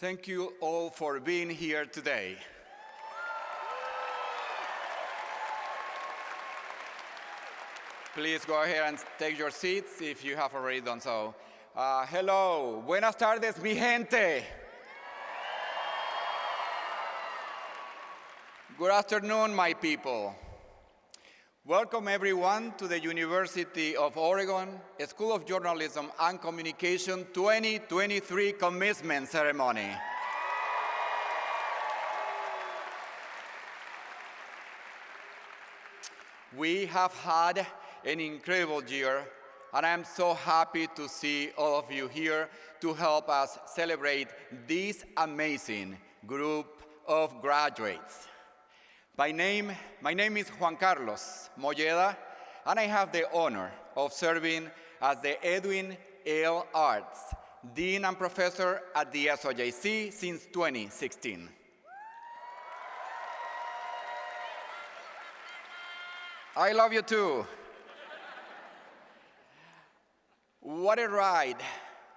Thank you all for being here today. Please go ahead and take your seats if you have already done so. Hello, buenas tardes, mi gente. Good afternoon, my people. Welcome everyone to the University of Oregon School of Journalism and Communication 2023 Commencement Ceremony. We have had an incredible year, and I'm so happy to see all of you here to help us celebrate this amazing group of graduates. My name is Juan Carlos Molleda, and I have the honor of serving as the Edwin L. Arts Dean and Professor at the SOJC since 2016. I love you too. What a ride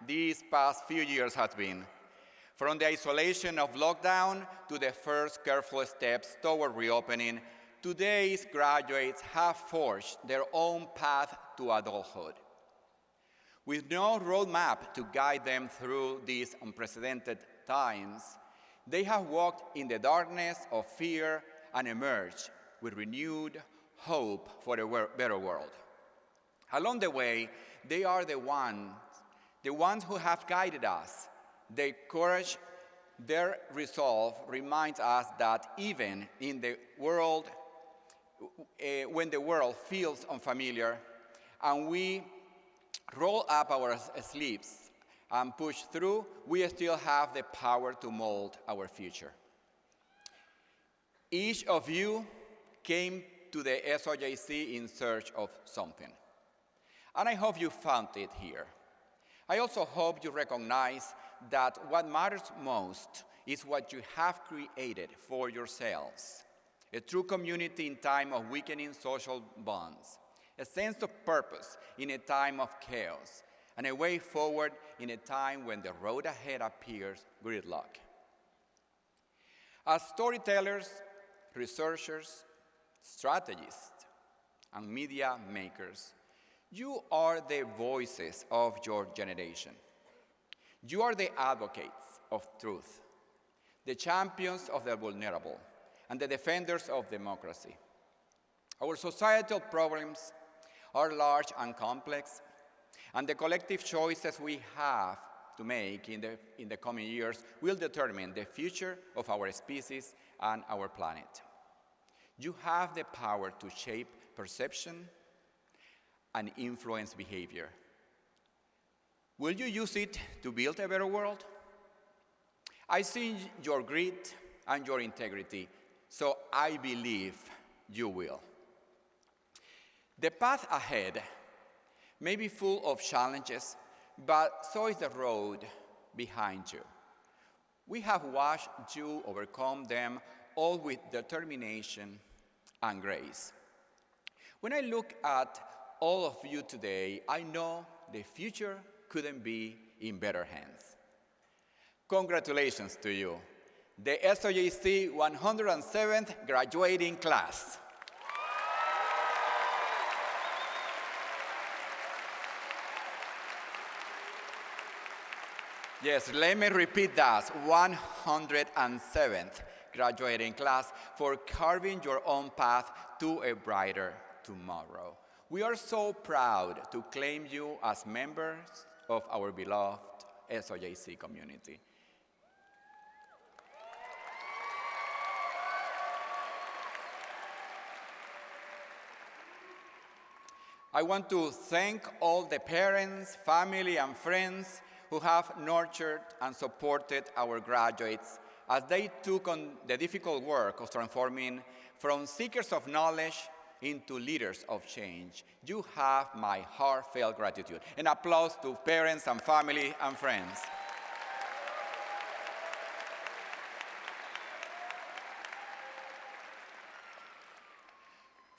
these past few years has been. From the isolation of lockdown to the first careful steps toward reopening, today's graduates have forged their own path to adulthood. With no roadmap to guide them through these unprecedented times, they have walked in the darkness of fear and emerged with renewed hope for a better world. Along the way, they are the ones who have guided us. Their courage, their resolve reminds us that even in the world, when the world feels unfamiliar and we roll up our sleeves and push through, we still have the power to mold our future. Each of you came to the SOJC in search of something, and I hope you found it here. I also hope you recognize that what matters most is what you have created for yourselves. A true community in time of weakening social bonds, a sense of purpose in a time of chaos, and a way forward in a time when the road ahead appears gridlock. As storytellers, researchers, strategists, and media makers, you are the voices of your generation. You are the advocates of truth, the champions of the vulnerable, and the defenders of democracy. Our societal problems are large and complex, and the collective choices we have to make in the coming years will determine the future of our species and our planet. You have the power to shape perception and influence behavior. Will you use it to build a better world? I see your grit and your integrity, so I believe you will. The path ahead may be full of challenges, but so is the road behind you. We have watched you overcome them all with determination and grace. When I look at all of you today, I know the future couldn't be in better hands. Congratulations to you, the SOJC 107th graduating class. Yes, let me repeat that, 107th graduating class for carving your own path to a brighter tomorrow. We are so proud to claim you as members of our beloved SOJC community. I want to thank all the parents, family, and friends who have nurtured and supported our graduates as they took on the difficult work of transforming from seekers of knowledge into leaders of change. You have my heartfelt gratitude. An applause to parents and family and friends.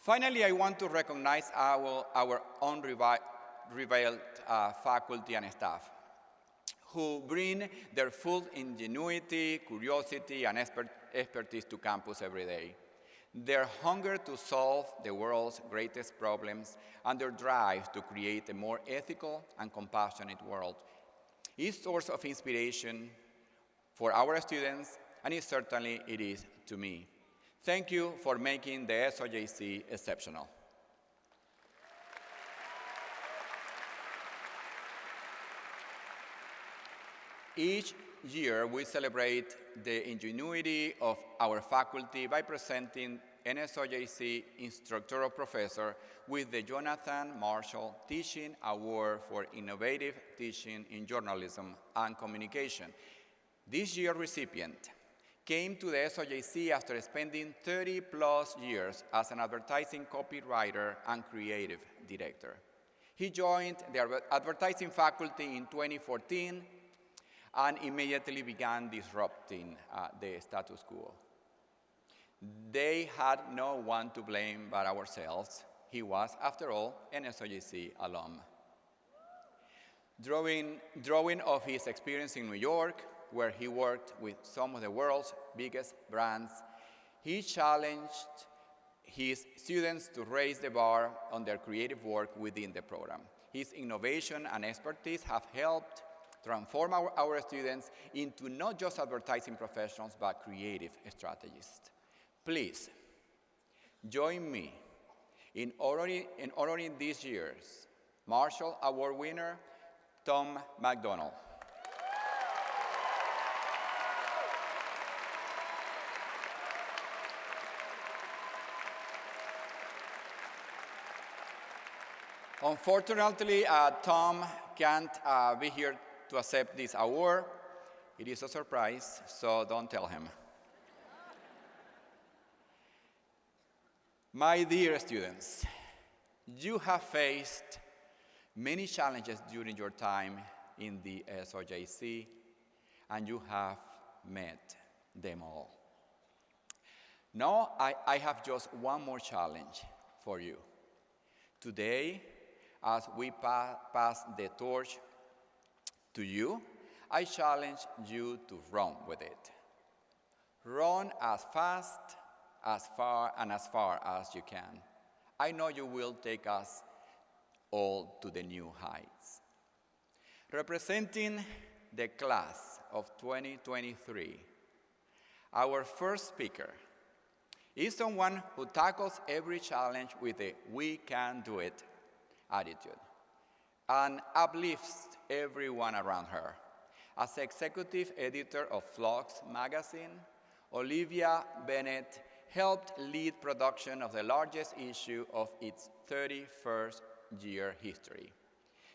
Finally, I want to recognize our unrivaled faculty and staff, who bring their full ingenuity, curiosity, and expertise to campus every day. Their hunger to solve the world's greatest problems and their drive to create a more ethical and compassionate world is a source of inspiration for our students, and certainly it is to me. Thank you for making the SOJC exceptional. Each year, we celebrate the ingenuity of our faculty by presenting an SOJC instructor professor with the Jonathan Marshall Teaching Award for Innovative Teaching in Journalism and Communication. This year's recipient came to the SOJC after spending 30-plus years as an advertising copywriter and creative director. He joined the advertising faculty in 2014 and immediately began disrupting the status quo. They had no one to blame but ourselves. He was, after all, an SOJC alum. Drawing of his experience in New York, where he worked with some of the world's biggest brands, he challenged his students to raise the bar on their creative work within the program. His innovation and expertise have helped transform our students into not just advertising professionals, but creative strategists. Please, join me in honoring this year's Marshall Award winner, Tom McDonald. Unfortunately, Tom can't be here to accept this award. It is a surprise, so don't tell him. My dear students, you have faced many challenges during your time in the SOJC, and you have met them all. Now, I have just one more challenge for you. Today, as we pass the torch to you, I challenge you to run with it. Run as fast, as far as you can. I know you will take us all to the new heights. Representing the class of 2023, our first speaker is someone who tackles every challenge with a "we can do it" attitude and uplifts everyone around her. As executive editor of Flux magazine, Olivia Bennett helped lead production of the largest issue of its 31st year history.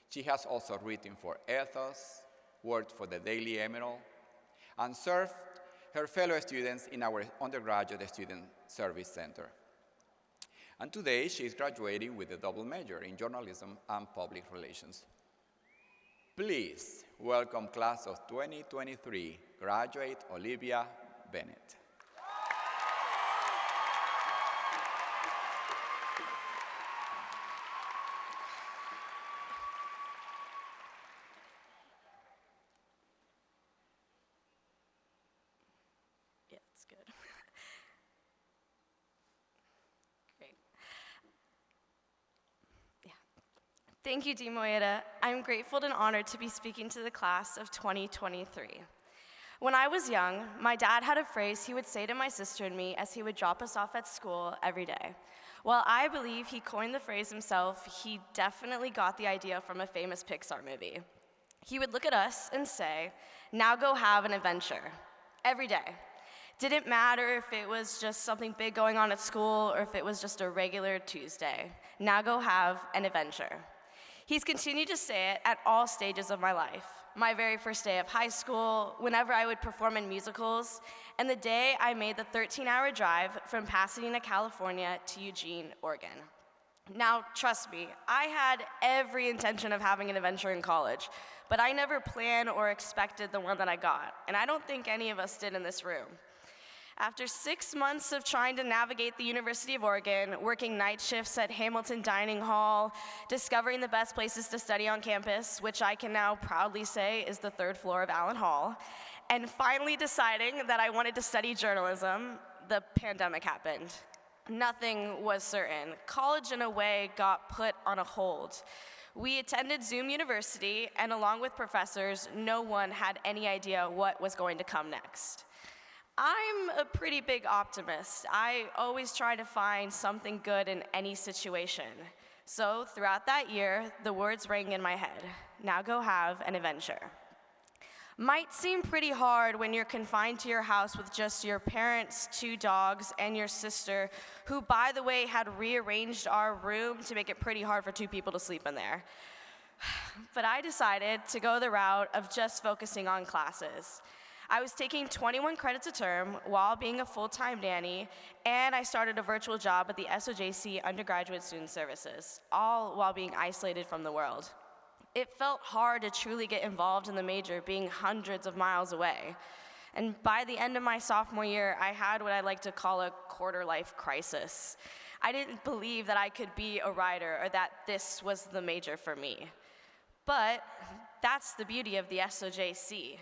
She has also written for Ethos, worked for the Daily Emerald, and served her fellow students in our undergraduate student service center. And today, she is graduating with a double major in journalism and public relations. Please welcome class of 2023 graduate Olivia Bennett. Yeah, it's good. Great. Yeah. Thank you, Dean Moeda. I'm grateful and honored to be speaking to the class of 2023. When I was young, my dad had a phrase he would say to my sister and me as he would drop us off at school every day. While I believe he coined the phrase himself, he definitely got the idea from a famous Pixar movie. He would look at us and say, "Now go have an adventure," every day. Didn't matter if it was just something big going on at school or if it was just a regular Tuesday. Now go have an adventure. He's continued to say it at all stages of my life. My very first day of high school, whenever I would perform in musicals, and the day I made the 13-hour drive from Pasadena, California to Eugene, Oregon. Now, trust me, I had every intention of having an adventure in college, but I never planned or expected the one that I got, and I don't think any of us did in this room. After 6 months of trying to navigate the University of Oregon, working night shifts at Hamilton Dining Hall, discovering the best places to study on campus, which I can now proudly say is the 3rd floor of Allen Hall, and finally deciding that I wanted to study journalism, the pandemic happened. Nothing was certain. College, in a way, got put on a hold. We attended Zoom University, and along with professors, no one had any idea what was going to come next. I'm a pretty big optimist. I always try to find something good in any situation. So throughout that year, the words rang in my head, now go have an adventure. Might seem pretty hard when you're confined to your house with just your parents, 2 dogs, and your sister, who, by the way, had rearranged our room to make it pretty hard for 2 people to sleep in there. But I decided to go the route of just focusing on classes. I was taking 21 credits a term while being a full-time nanny, and I started a virtual job at the SOJC Undergraduate Student Services, all while being isolated from the world. It felt hard to truly get involved in the major, being hundreds of miles away. And by the end of my sophomore year, I had what I like to call a quarter-life crisis. I didn't believe that I could be a writer or that this was the major for me. But that's the beauty of the SOJC.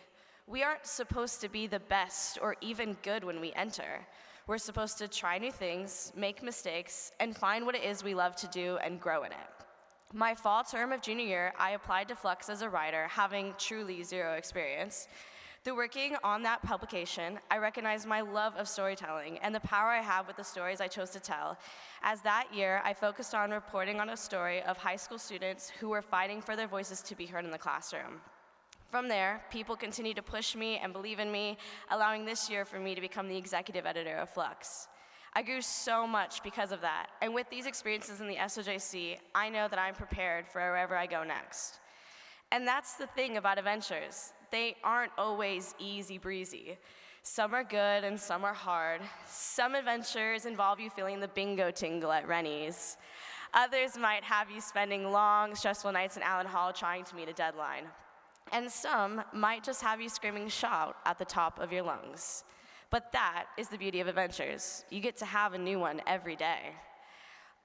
We aren't supposed to be the best or even good when we enter. We're supposed to try new things, make mistakes, and find what it is we love to do and grow in it. My fall term of junior year, I applied to Flux as a writer, having truly 0 experience. Through working on that publication, I recognized my love of storytelling and the power I have with the stories I chose to tell. As that year, I focused on reporting on a story of high school students who were fighting for their voices to be heard in the classroom. From there, people continued to push me and believe in me, allowing this year for me to become the executive editor of Flux. I grew so much because of that, and with these experiences in the SOJC, I know that I'm prepared for wherever I go next. And that's the thing about adventures. They aren't always easy breezy. Some are good and some are hard. Some adventures involve you feeling the bingo tingle at Rennie's. Others might have you spending long, stressful nights in Allen Hall trying to meet a deadline. And some might just have you screaming shout at the top of your lungs. But that is the beauty of adventures. You get to have a new one every day.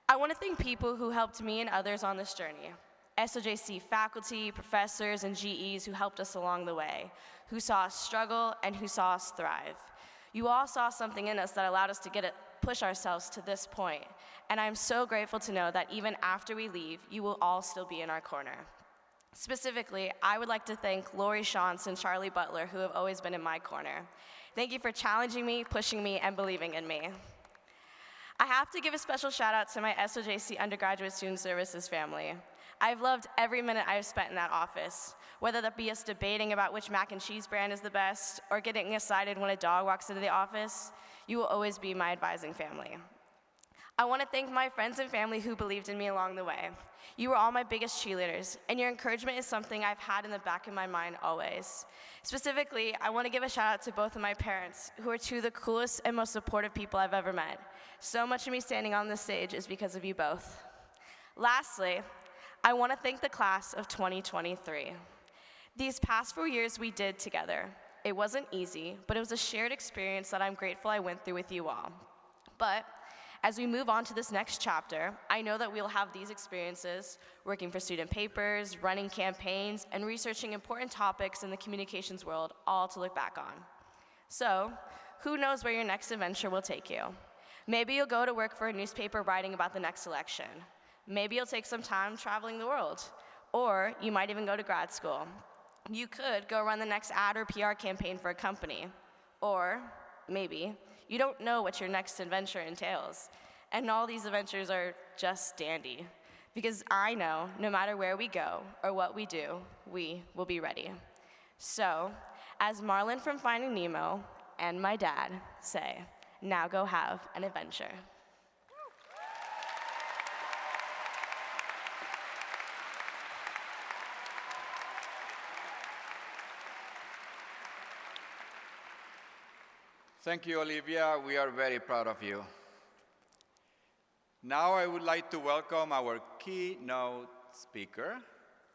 I want to thank people who helped me and others on this journey. SOJC faculty, professors, and GEs who helped us along the way, who saw us struggle and who saw us thrive. You all saw something in us that allowed us to push ourselves to this point. And I'm so grateful to know that even after we leave, you will all still be in our corner. Specifically, I would like to thank Lori Shantz and Charlie Butler, who have always been in my corner. Thank you for challenging me, pushing me, and believing in me. I have to give a special shout out to my SOJC Undergraduate Student Services family. I've loved every minute I've spent in that office, whether that be us debating about which mac and cheese brand is the best, or getting excited when a dog walks into the office. You will always be my advising family. I want to thank my friends and family who believed in me along the way. You were all my biggest cheerleaders, and your encouragement is something I've had in the back of my mind always. Specifically, I want to give a shout out to both of my parents, who are 2 of the coolest and most supportive people I've ever met. So much of me standing on this stage is because of you both. Lastly, I want to thank the class of 2023. These past 4 years we did together. It wasn't easy, but it was a shared experience that I'm grateful I went through with you all. But as we move on to this next chapter, I know that we'll have these experiences working for student papers, running campaigns, and researching important topics in the communications world, all to look back on. So, who knows where your next adventure will take you? Maybe you'll go to work for a newspaper writing about the next election. Maybe you'll take some time traveling the world. Or you might even go to grad school. You could go run the next ad or PR campaign for a company. Or maybe you don't know what your next adventure entails. And all these adventures are just dandy. Because I know no matter where we go or what we do, we will be ready. So, as Marlin from Finding Nemo and my dad say, now go have an adventure. Thank you, Olivia. We are very proud of you. Now I would like to welcome our keynote speaker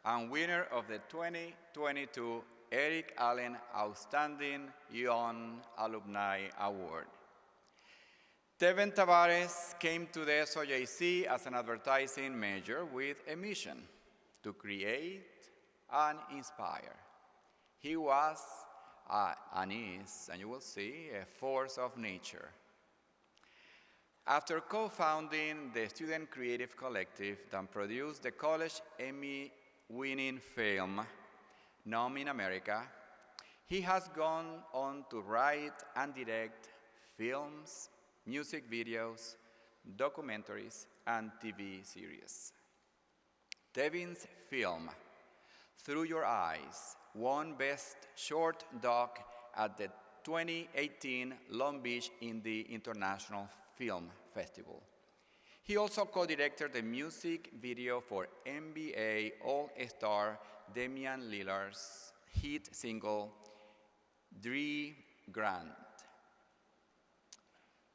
and winner of the 2022 Eric Allen Outstanding Young Alumni Award, Tevin Tavares came to the SOJC as an advertising major with a mission to create and inspire. He was, and is, and you will see, a force of nature. After co-founding the Student Creative Collective that produced the College Emmy-winning film, Numb in America, he has gone on to write and direct films, music videos, documentaries, and TV series. Tevin's film, Through Your Eyes, won Best Short Doc at the 2018 Long Beach Indie International Film Festival. He also co-directed the music video for NBA All-Star Damian Lillard's hit single, Dre Grant.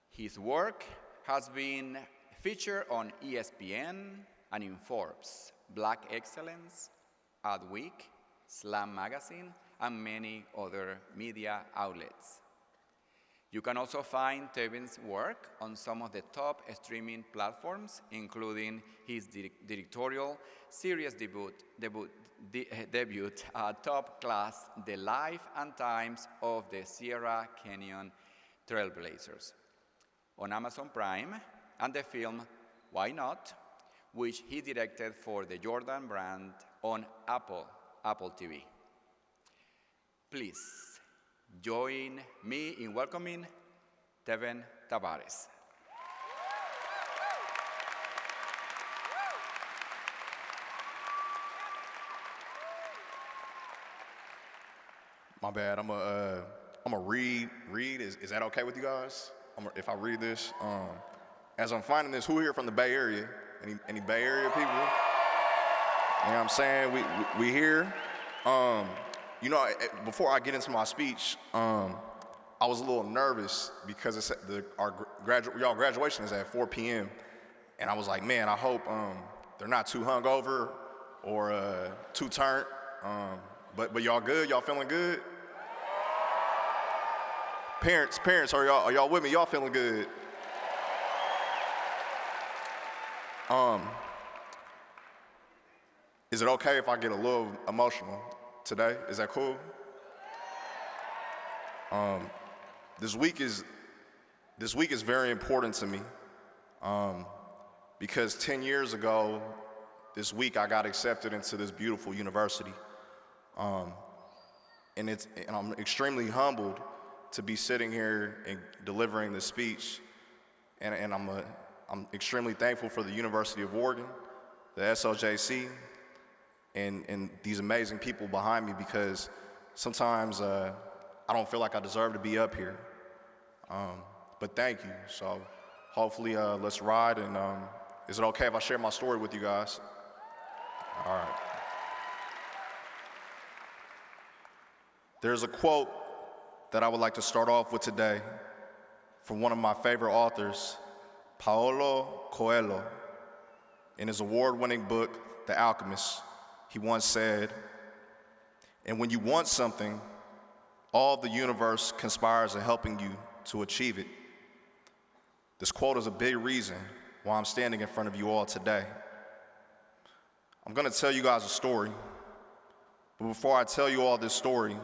His work has been featured on ESPN and in Forbes, Black Excellence, Adweek, Slam Magazine, and many other media outlets. You can also find Tevin's work on some of the top streaming platforms, including his directorial series debut, Top Class, The Life and Times of the Sierra Canyon Trailblazers, on Amazon Prime, and the film Why Not?, which he directed for the Jordan brand on Apple TV. Please join me in welcoming Tevin Tavares. My bad. I'm a read. Is that okay with you guys? If I read this, as I'm finding this, who here from the Bay Area? Any Bay Area people? You know what I'm saying? We here. You know, before I get into my speech, I was a little nervous because it's y'all graduation is at 4 p.m. And I was like, man, I hope they're not too hungover or too turned. But y'all good? Y'all feeling good? Parents, are y'all with me? Y'all feeling good? Is it okay if I get a little emotional today? Is that cool? This week is very important to me because 10 years ago, this week I got accepted into this beautiful university, and I'm extremely humbled to be sitting here and delivering this speech, and I'm extremely thankful for the University of Oregon, the SOJC, and these amazing people behind me, because sometimes I don't feel like I deserve to be up here. But thank you. So hopefully let's ride, and is it okay if I share my story with you guys? All right. There's a quote that I would like to start off with today from one of my favorite authors, Paulo Coelho. In his award-winning book, The Alchemist, he once said, "And when you want something, all the universe conspires in helping you to achieve it." This quote is a big reason why I'm standing in front of you all today. I'm going to tell you guys a story, but before I tell you all this story,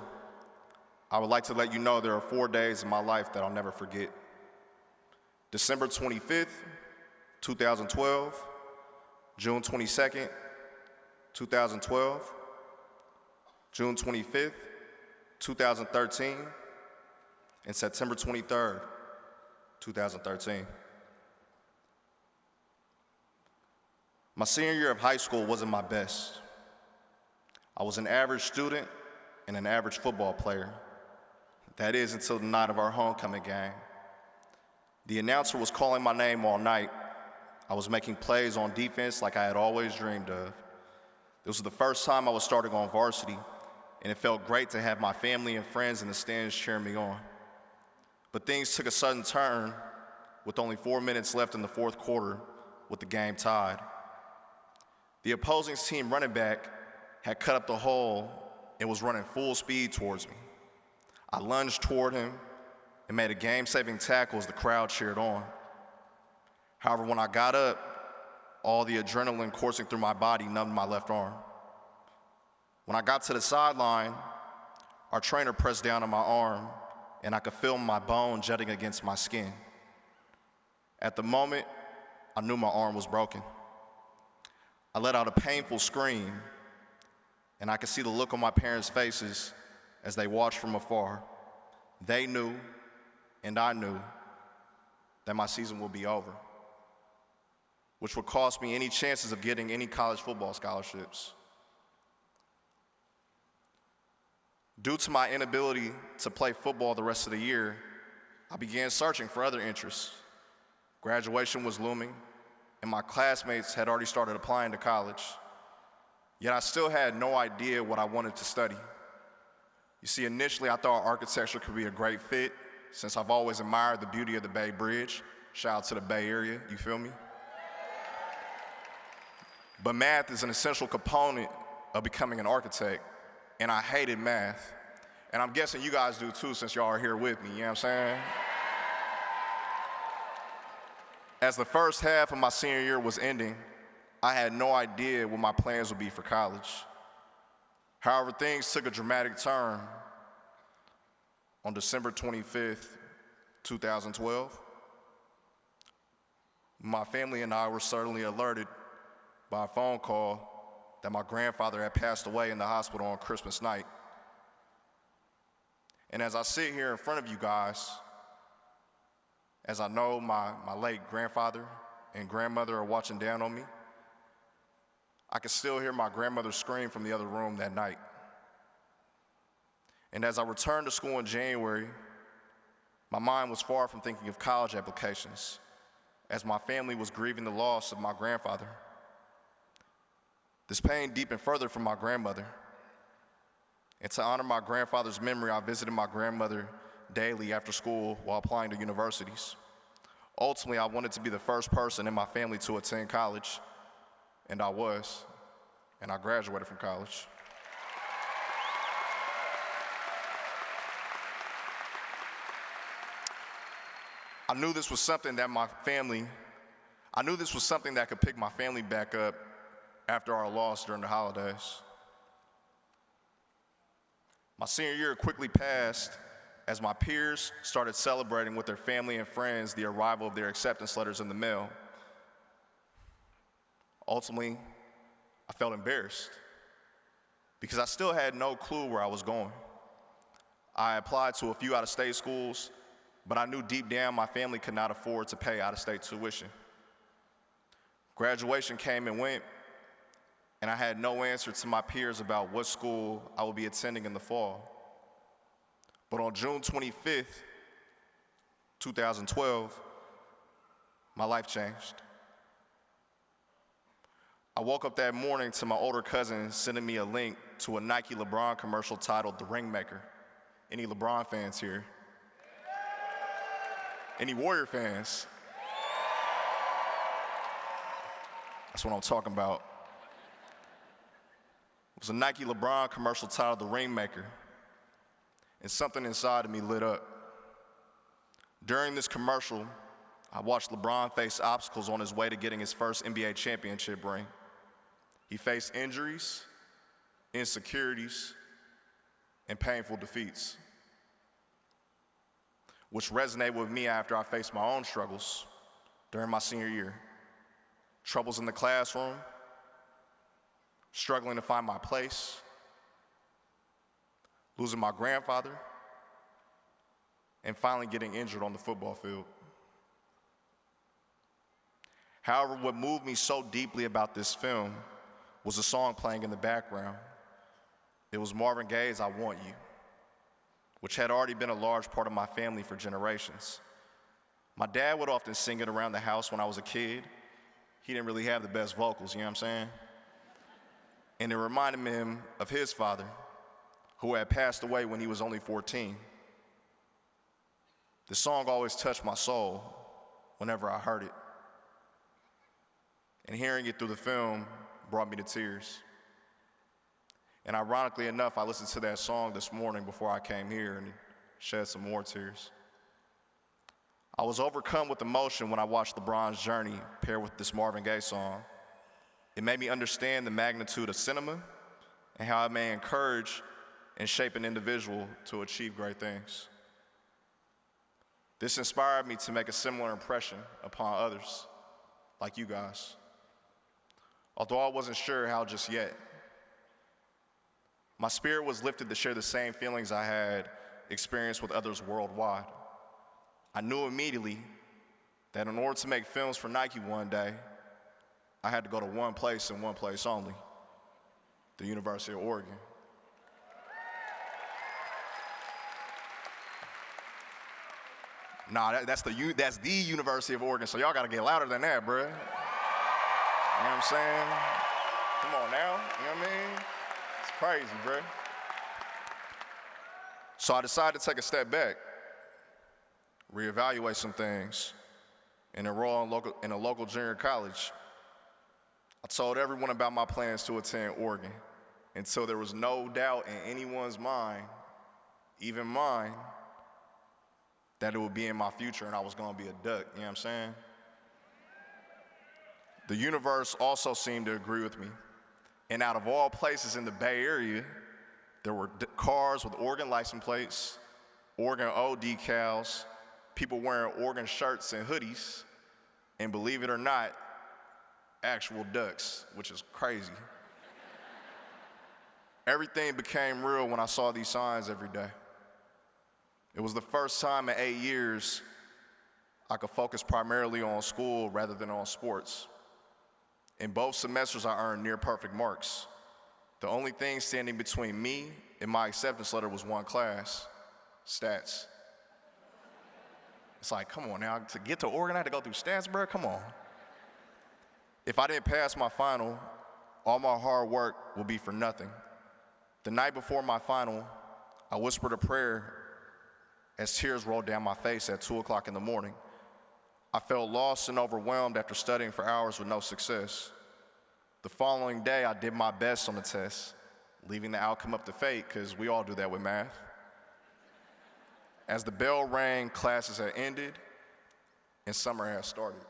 I would like to let you know there are 4 days in my life that I'll never forget. December 25th, 2012, June 22nd, 2012, June 25th, 2013, and September 23rd, 2013. My senior year of high school wasn't my best. I was an average student and an average football player. That is, until the night of our homecoming game. The announcer was calling my name all night. I was making plays on defense like I had always dreamed of. This was the first time I was starting on varsity, and it felt great to have my family and friends in the stands cheering me on. But things took a sudden turn with only 4 minutes left in the fourth quarter with the game tied. The opposing team running back had cut up the hole and was running full speed towards me. I lunged toward him and made a game-saving tackle as the crowd cheered on. However, when I got up, all the adrenaline coursing through my body numbed my left arm. When I got to the sideline, our trainer pressed down on my arm, and I could feel my bone jutting against my skin. At the moment, I knew my arm was broken. I let out a painful scream, and I could see the look on my parents' faces as they watched from afar. They knew, and I knew, that my season would be over, which would cost me any chances of getting any college football scholarships. Due to my inability to play football the rest of the year, I began searching for other interests. Graduation was looming, and my classmates had already started applying to college. Yet I still had no idea what I wanted to study. You see, initially I thought architecture could be a great fit, since I've always admired the beauty of the Bay Bridge. Shout out to the Bay Area, you feel me? But math is an essential component of becoming an architect, and I hated math. And I'm guessing you guys do too, since y'all are here with me, you know what I'm saying? As the first half of my senior year was ending, I had no idea what my plans would be for college. However, things took a dramatic turn on December 25th, 2012. My family and I were certainly alerted by a phone call that my grandfather had passed away in the hospital on Christmas night. And as I sit here in front of you guys, as I know my late grandfather and grandmother are watching down on me, I can still hear my grandmother scream from the other room that night. And as I returned to school in January, my mind was far from thinking of college applications, as my family was grieving the loss of my grandfather. This pain deepened further from my grandmother. And to honor my grandfather's memory, I visited my grandmother daily after school while applying to universities. Ultimately, I wanted to be the first person in my family to attend college, and I was, and I graduated from college. I knew this was something that could pick my family back up after our loss during the holidays. My senior year quickly passed as my peers started celebrating with their family and friends the arrival of their acceptance letters in the mail. Ultimately, I felt embarrassed because I still had no clue where I was going. I applied to a few out-of-state schools, but I knew deep down my family could not afford to pay out-of-state tuition. Graduation came and went, and I had no answer to my peers about what school I would be attending in the fall. But on June 25th, 2012, my life changed. I woke up that morning to my older cousin sending me a link to a Nike LeBron commercial titled The Ringmaker. Any LeBron fans here? Any Warrior fans? That's what I'm talking about. It was a Nike LeBron commercial titled The Ringmaker, and something inside of me lit up. During this commercial, I watched LeBron face obstacles on his way to getting his first NBA championship ring. He faced injuries, insecurities, and painful defeats, which resonated with me after I faced my own struggles during my senior year. Troubles in the classroom, struggling to find my place, losing my grandfather, and finally getting injured on the football field. However, what moved me so deeply about this film was a song playing in the background. It was Marvin Gaye's I Want You, which had already been a large part of my family for generations. My dad would often sing it around the house when I was a kid. He didn't really have the best vocals, you know what I'm saying? And it reminded him of his father, who had passed away when he was only 14. The song always touched my soul whenever I heard it. And hearing it through the film brought me to tears. And ironically enough, I listened to that song this morning before I came here and shed some more tears. I was overcome with emotion when I watched LeBron's Journey paired with this Marvin Gaye song. It made me understand the magnitude of cinema and how it may encourage and shape an individual to achieve great things. This inspired me to make a similar impression upon others, like you guys, although I wasn't sure how just yet. My spirit was lifted to share the same feelings I had experienced with others worldwide. I knew immediately that in order to make films for Nike one day, I had to go to one place and one place only, the University of Oregon. Nah, that's the University of Oregon, so y'all gotta get louder than that, bruh. You know what I'm saying? Come on now, you know what I mean? It's crazy, bruh. So I decided to take a step back, reevaluate some things, and enroll in a local junior college. I told everyone about my plans to attend Oregon until there was no doubt in anyone's mind, even mine, that it would be in my future and I was gonna be a duck, you know what I'm saying? The universe also seemed to agree with me. And out of all places in the Bay Area, there were cars with Oregon license plates, Oregon O decals, people wearing Oregon shirts and hoodies, and believe it or not, actual ducks, which is crazy. Everything became real when I saw these signs every day. It was the first time in 8 years I could focus primarily on school rather than on sports. In both semesters, I earned near perfect marks. The only thing standing between me and my acceptance letter was one class, stats. It's like, come on now, to get to Oregon, I had to go through stats, bro, come on. If I didn't pass my final, all my hard work will be for nothing. The night before my final, I whispered a prayer as tears rolled down my face at 2 o'clock in the morning. I felt lost and overwhelmed after studying for hours with no success. The following day, I did my best on the test, leaving the outcome up to fate, because we all do that with math. As the bell rang, classes had ended, and summer had started.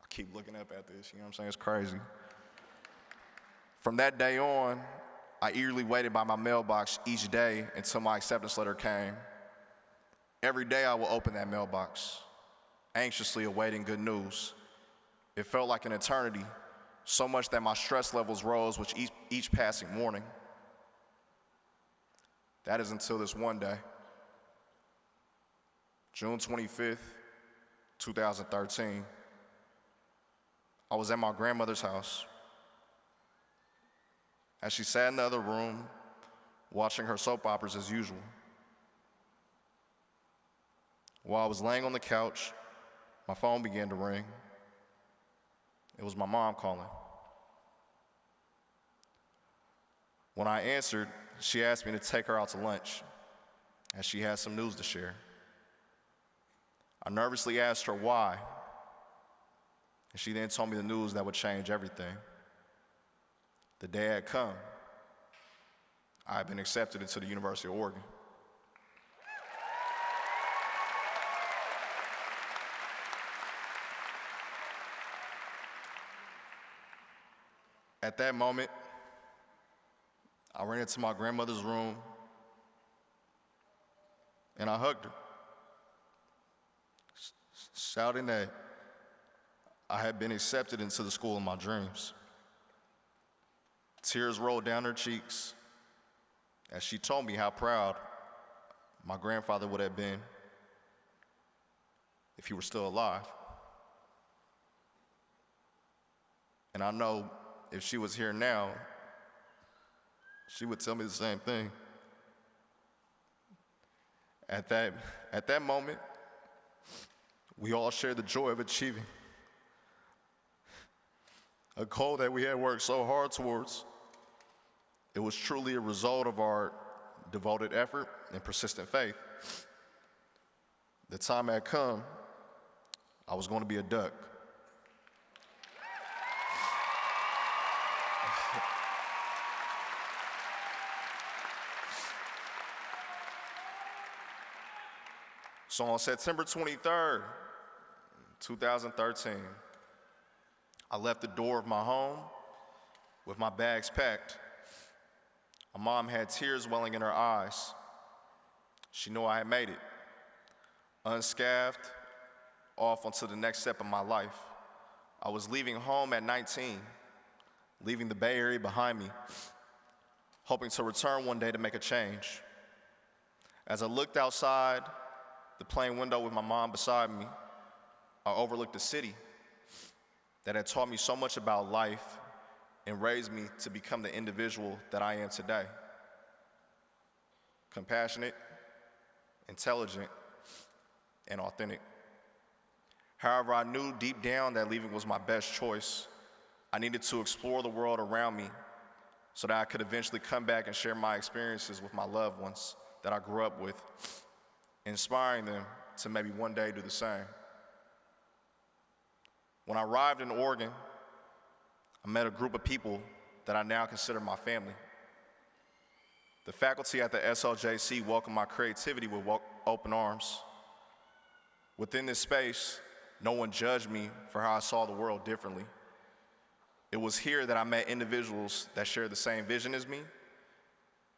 I keep looking up at this, you know what I'm saying? It's crazy. From that day on, I eagerly waited by my mailbox each day until my acceptance letter came. Every day I will open that mailbox, anxiously awaiting good news. It felt like an eternity, so much that my stress levels rose with each passing morning. That is until this one day, June 25th, 2013. I was at my grandmother's house. As she sat in the other room, watching her soap operas as usual. While I was laying on the couch, my phone began to ring. It was my mom calling. When I answered, she asked me to take her out to lunch, as she had some news to share. I nervously asked her why, and she then told me the news that would change everything. The day had come. I had been accepted into the University of Oregon. At that moment, I ran into my grandmother's room and I hugged her, shouting that I had been accepted into the school of my dreams. Tears rolled down her cheeks as she told me how proud my grandfather would have been if he were still alive. And I know if she was here now, she would tell me the same thing. At that moment, we all shared the joy of achieving a goal that we had worked so hard towards. It was truly a result of our devoted effort and persistent faith. The time had come, I was going to be a duck. So on September 23rd, 2013, I left the door of my home with my bags packed. My mom had tears welling in her eyes. She knew I had made it, unscathed, off onto the next step of my life. I was leaving home at 19, leaving the Bay Area behind me, hoping to return one day to make a change. As I looked outside the plane window with my mom beside me, I overlooked a city that had taught me so much about life and raised me to become the individual that I am today. Compassionate, intelligent, and authentic. However, I knew deep down that leaving was my best choice. I needed to explore the world around me so that I could eventually come back and share my experiences with my loved ones that I grew up with, inspiring them to maybe one day do the same. When I arrived in Oregon, I met a group of people that I now consider my family. The faculty at the SOJC welcomed my creativity with open arms. Within this space, no one judged me for how I saw the world differently. It was here that I met individuals that shared the same vision as me.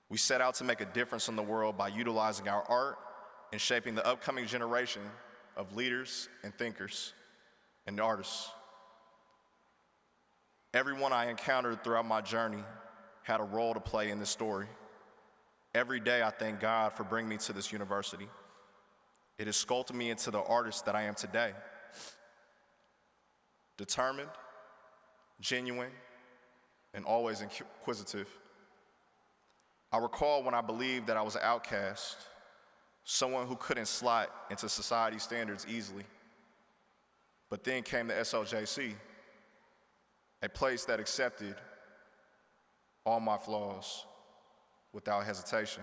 We set out to make a difference in the world by utilizing our art and shaping the upcoming generation of leaders and thinkers and artists. Everyone I encountered throughout my journey had a role to play in this story. Every day I thank God for bringing me to this university. It has sculpted me into the artist that I am today. Determined, genuine, and always inquisitive. I recall when I believed that I was an outcast, someone who couldn't slot into society's standards easily. But then came the SOJC, a place that accepted all my flaws without hesitation.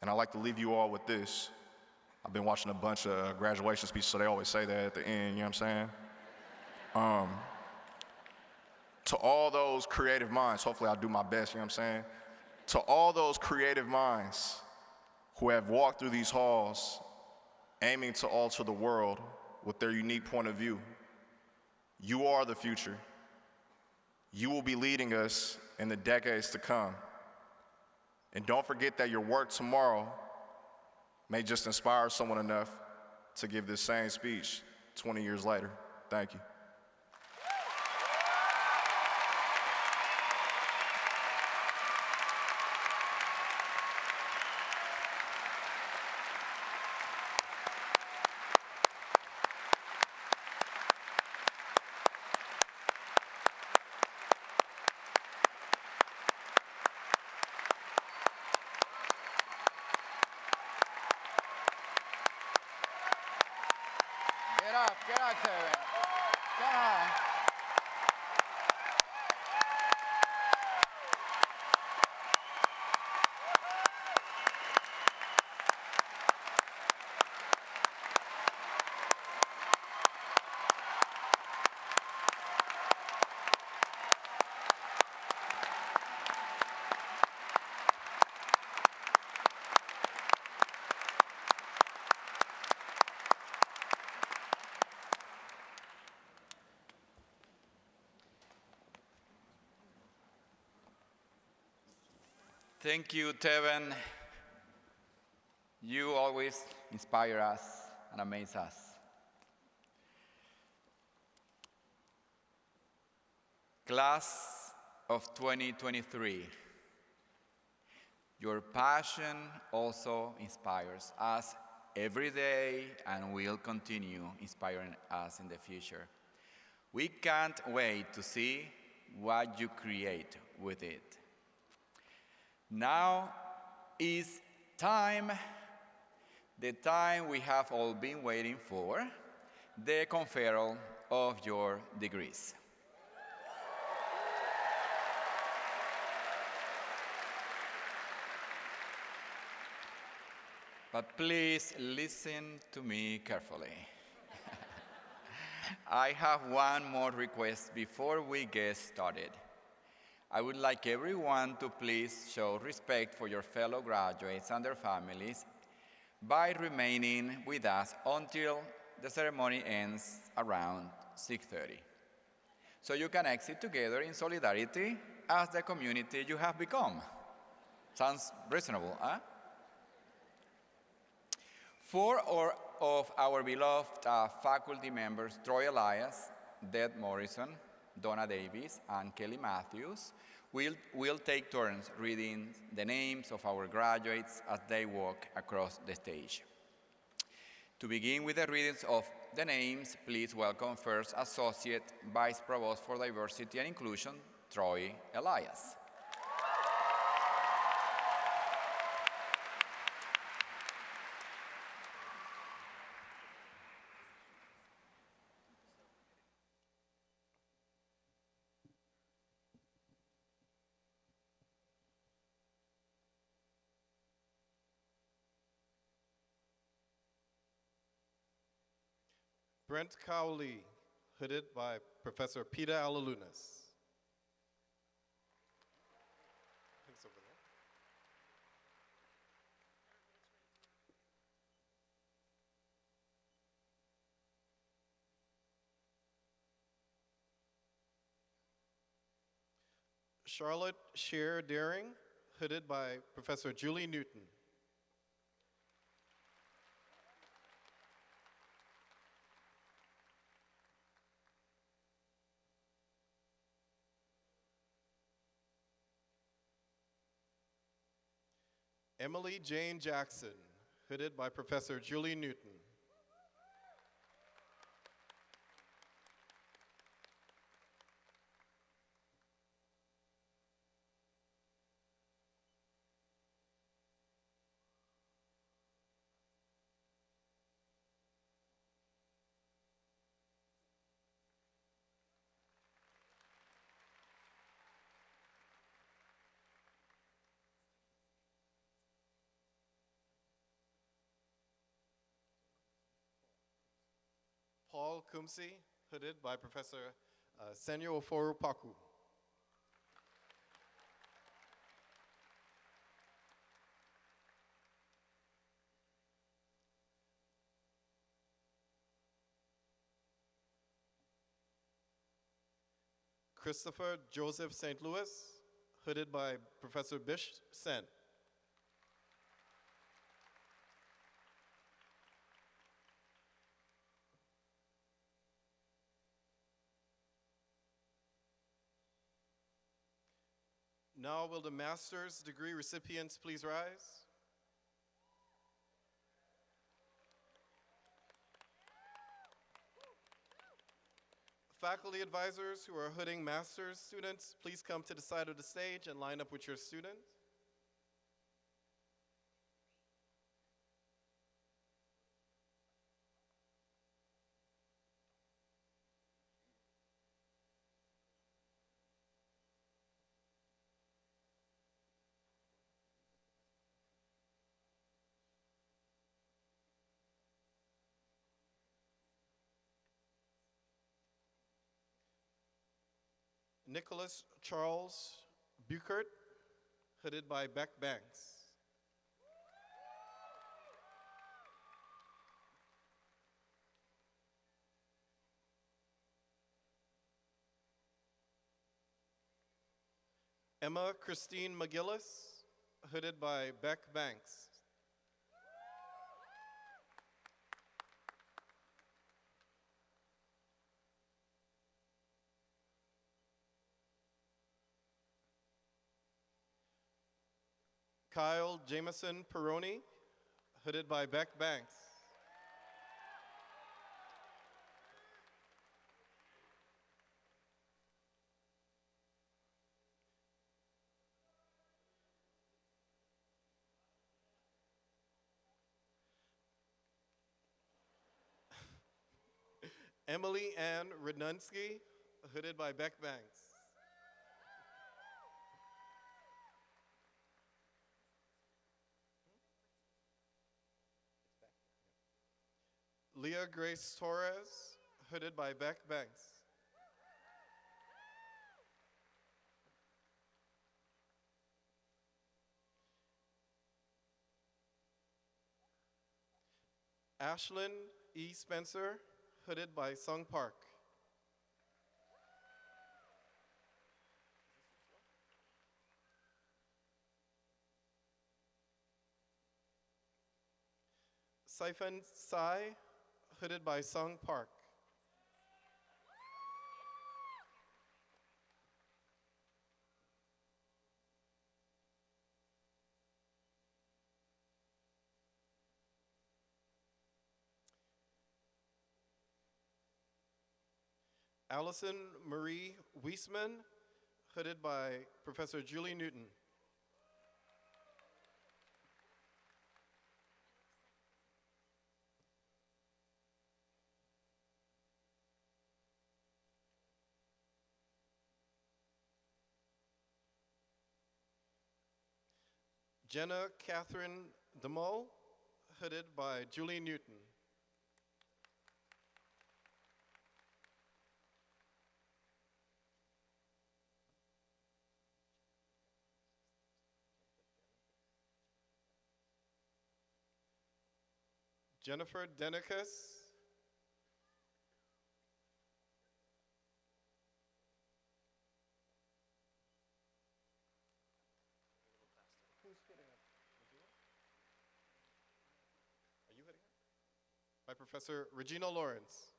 And I'd like to leave you all with this. I've been watching a bunch of graduation speeches, so they always say that at the end, you know what I'm saying? To all those creative minds, hopefully I'll do my best, you know what I'm saying? To all those creative minds who have walked through these halls aiming to alter the world with their unique point of view, you are the future. You will be leading us in the decades to come. And don't forget that your work tomorrow may just inspire someone enough to give this same speech 20 years later. Thank you. Get up, Kevin. Come on. Thank you, Tevin. You always inspire us and amaze us. Class of 2023, your passion also inspires us every day and will continue inspiring us in the future. We can't wait to see what you create with it. Now is time, the time we have all been waiting for, the conferral of your degrees. But please listen to me carefully. I have one more request before we get started. I would like everyone to please show respect for your fellow graduates and their families by remaining with us until the ceremony ends around 6:30. So you can exit together in solidarity as the community you have become. Sounds reasonable, huh? Four of our beloved faculty members, Troy Elias, Deb Morrison, Donna Davis, and Kelly Matthews, will take turns reading the names of our graduates as they walk across the stage. To begin with the readings of the names, please welcome First Associate Vice Provost for Diversity and Inclusion, Troy Elias. Brent Cowley, hooded by Professor Peter Alalunas. Thanks over there. Charlotte Scheer Daring, hooded by Professor Julie Newton. Emily Jane Jackson, hooded by Professor Julie Newton. Paul Kumsi, hooded by Professor Senyo Oforu Paku. Christopher Joseph St. Louis, hooded by Professor Bish Sen. Now will the master's degree recipients please rise? Faculty advisors who are hooding master's students, please come to the side of the stage and line up with your student. Nicholas Charles Buchert, hooded by Beck Banks. Emma Christine McGillis, hooded by Beck Banks. Kyle Jameson Peroni, hooded by Beck Banks. Emily Ann Rednunsky, hooded by Beck Banks. Leah Grace Torres, hooded by Beck Banks. Ashlyn E. Spencer, hooded by Sung Park. Siphon Sai, hooded by Sung Park. Allison Marie Wiesman, hooded by Professor Julie Newton. Jenna Catherine DeMol, hooded by Julie Newton. Jennifer Denicus. Who's hitting it? Are you hitting it? By Professor Regina Lawrence.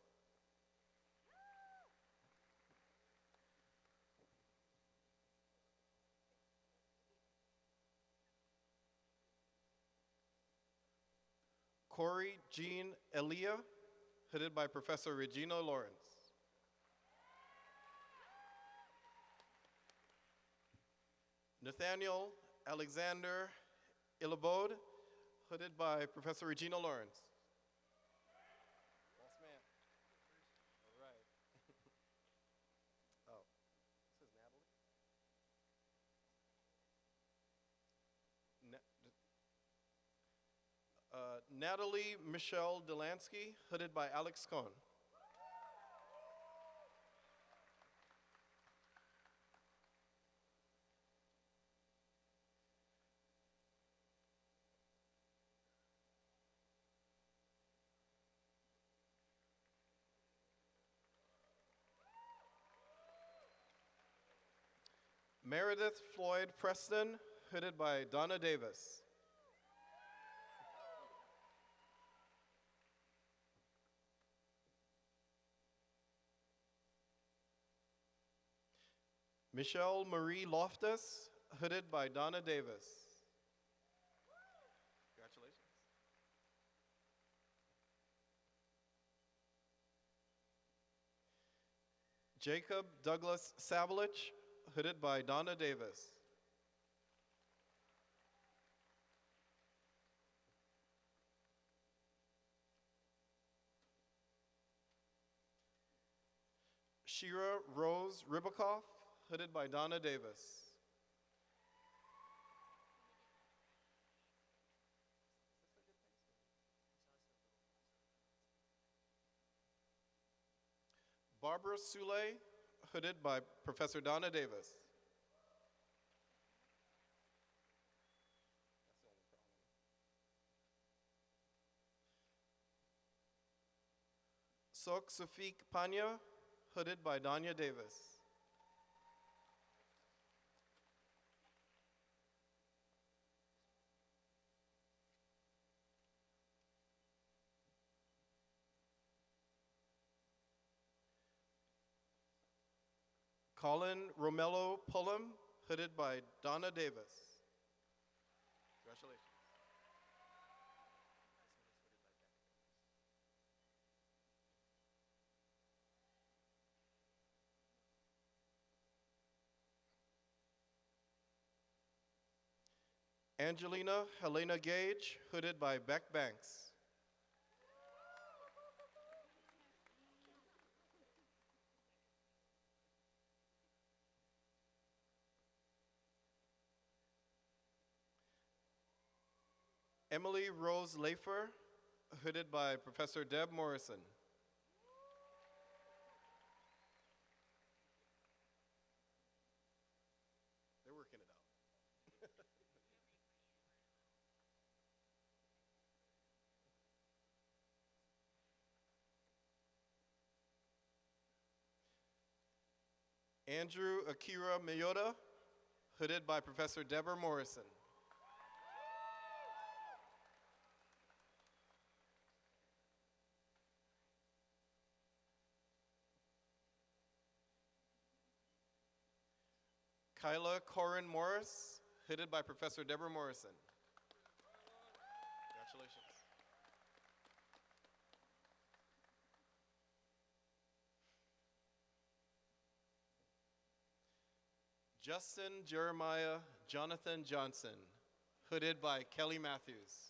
Corey Jean Elia, hooded by Professor Regina Lawrence. Nathaniel Alexander Illabode, hooded by Professor Regina Lawrence. Boss man. All right. Oh, this is Natalie. Natalie Michelle Delansky, hooded by Alex Cohn. Meredith Floyd Preston, hooded by Donna Davis. Michelle Marie Loftus, hooded by Donna Davis. Congratulations. Jacob Douglas Savalich, hooded by Donna Davis. Shira Rose Ribakoff, hooded by Donna Davis. Barbara Soule, hooded by Professor Donna Davis. Sok Safik Panya, hooded by Danya Davis. Colin Romello Pullum, hooded by Donna Davis. Congratulations. Angelina Helena Gage, hooded by Beck Banks. Emily Rose Lafer, hooded by Professor Deb Morrison. They're working it out. Andrew Akira Miyota, hooded by Professor Deborah Morrison. Kyla Corin Morris, hooded by Professor Deborah Morrison. Congratulations. Justin Jeremiah Jonathan Johnson, hooded by Kelly Matthews.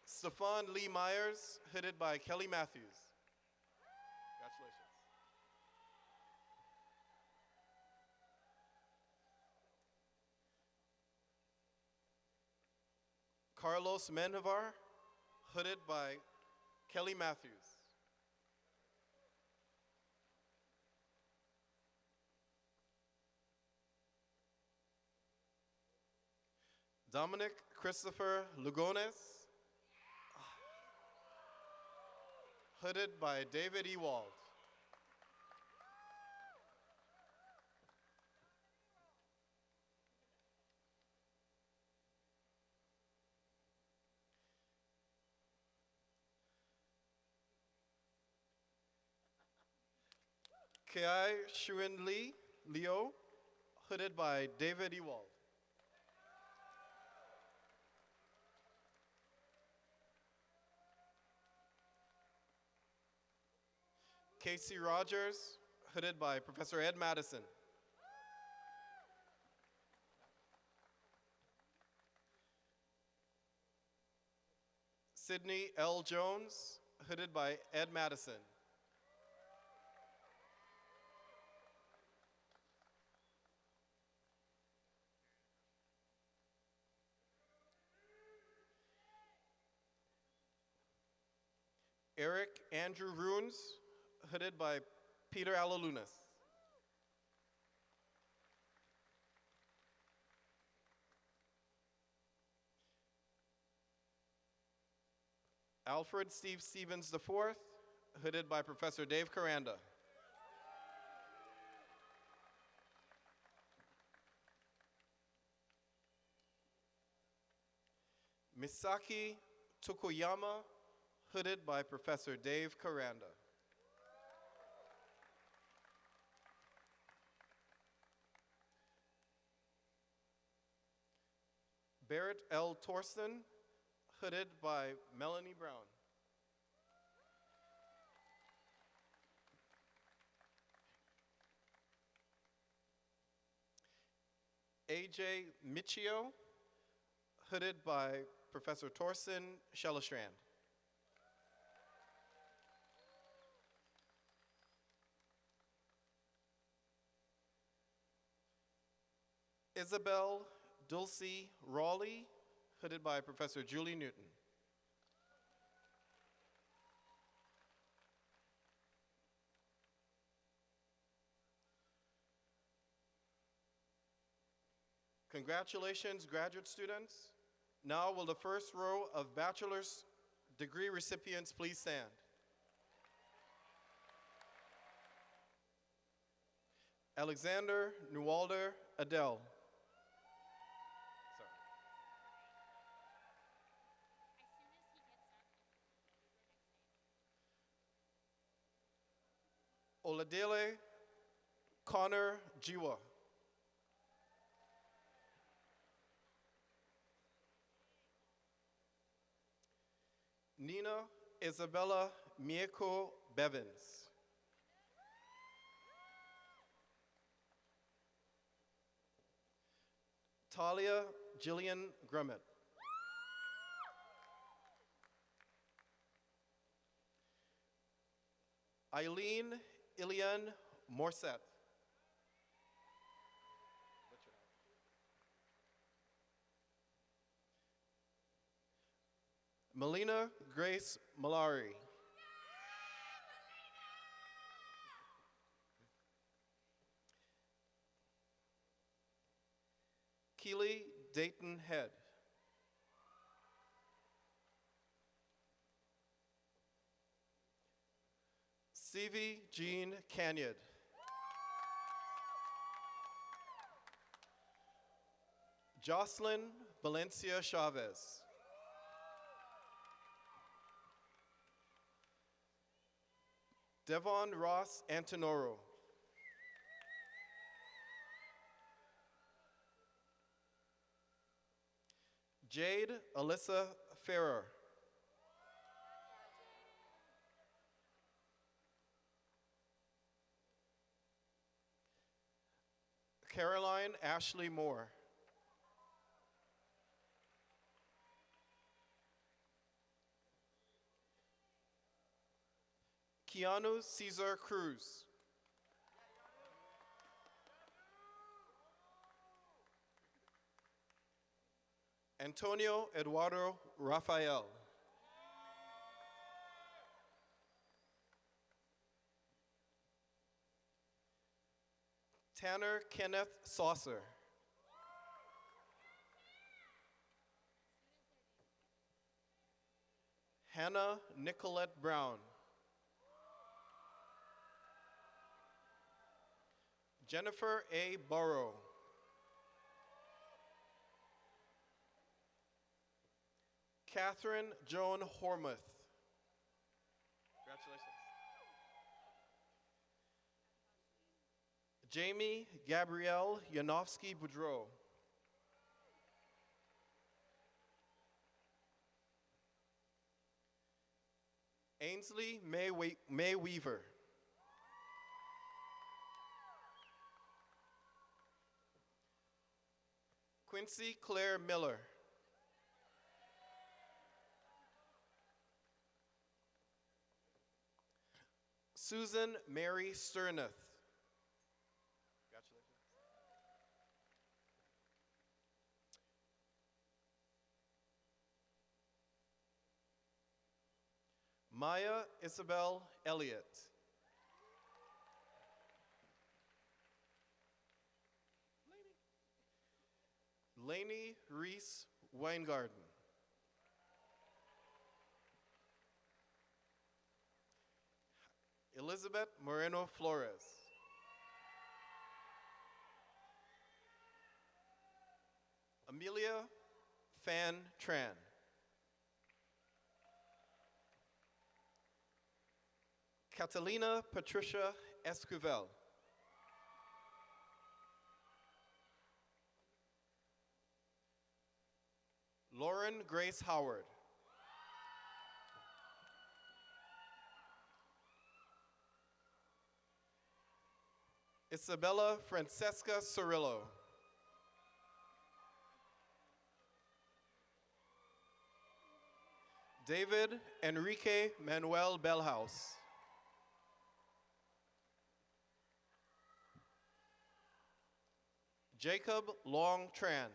Stefan Lee Myers, hooded by Kelly Matthews. Congratulations. Carlos Menjivar, hooded by Kelly Matthews. Dominic Christopher Lugones, hooded by David Ewald. Kai Shuin Lee, Leo, hooded by David Ewald. Casey Rogers, hooded by Professor Ed Madison. Sydney L. Jones, hooded by Ed Madison. Eric Andrew Runes, hooded by Peter Alalunas. Alfred Steve Stevens IV, hooded by Professor Dave Caranda. Misaki Tokoyama, hooded by Professor Dave Caranda. Barrett L. Torsten, hooded by Melanie Brown. AJ Michio, hooded by Professor Torsten Schellestrand. Isabel Dulcie Rawley, hooded by Professor Julie Newton. Congratulations, graduate students. Now will the first row of bachelor's degree recipients please stand. Alexander Newalder Adele. Oladele Connor Jiwa. Nina Isabella Mieko Bevins. Talia Jillian Grummett. Eileen Ilian Morset. Melina Grace Malari. Keely Dayton Head. Stevie Jean Canyard. Jocelyn Valencia Chavez. Devon Ross Antonoro. Jade Alyssa Ferrer. Caroline Ashley Moore. Keanu Cesar Cruz. Antonio Eduardo Rafael. Tanner Kenneth Saucer. Hannah Nicolette Brown. Jennifer A. Burrow. Catherine Joan Hormuth. Congratulations. Jamie Gabrielle Yanofsky Boudreau. Ainsley May Weaver. Quincy Claire Miller. Susan Mary Sterneth. Congratulations. Maya Isabel Elliott. Lainey Reese Weingarten. Elizabeth Moreno Flores. Amelia Fan Tran. Catalina Patricia Esquivel. Lauren Grace Howard. Isabella Francesca Cirillo. David Enrique Manuel Bellhouse. Jacob Long Tran.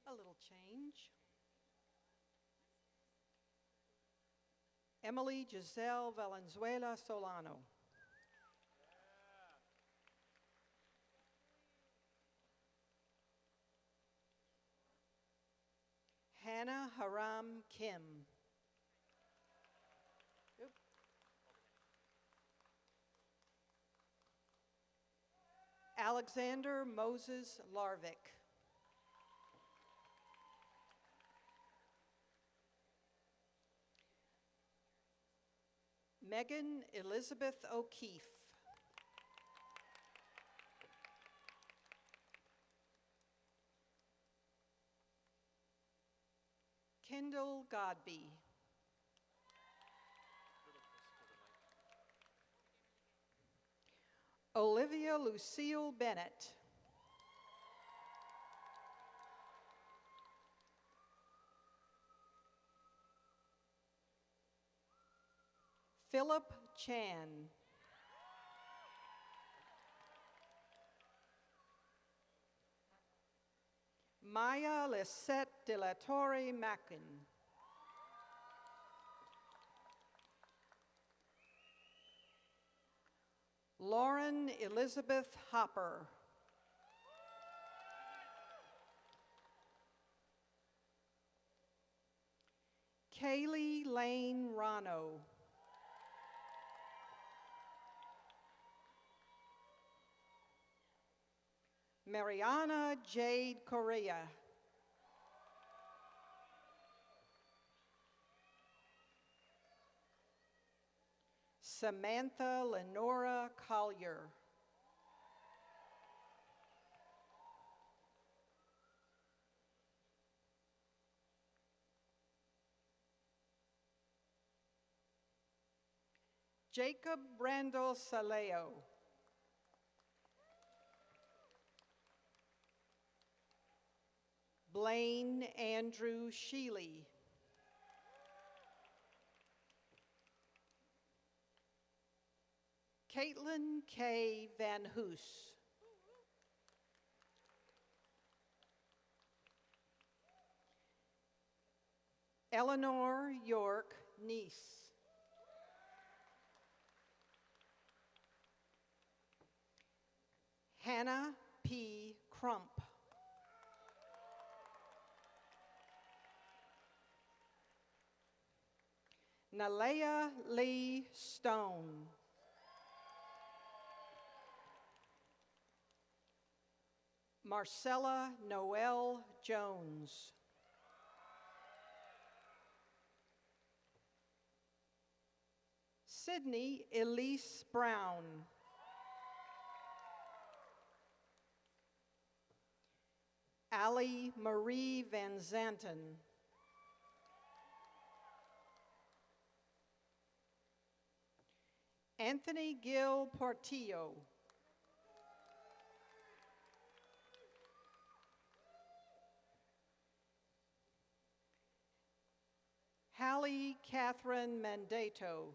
A little change. Emily Giselle Valenzuela Solano. Hannah Haram Kim. Oop. Alexander Moses Larvik. Megan Elizabeth O'Keefe. Kendall Godby. Olivia Lucille Bennett. Philip Chan. Maya Lisette de la Torre Mackin. Lauren Elizabeth Hopper. Kaylee Lane Rano. Mariana Jade Correa. Samantha Lenora Collier. Jacob Randall Saleo. Blaine Andrew Sheely. Caitlin K. Van Hoos. Eleanor York Niece. Hannah P. Crump. Nalea Lee Stone. Marcella Noel Jones. Sydney Elise Brown. Allie Marie Van Zanten. Anthony Gil Portillo. Hallie Catherine Mandato.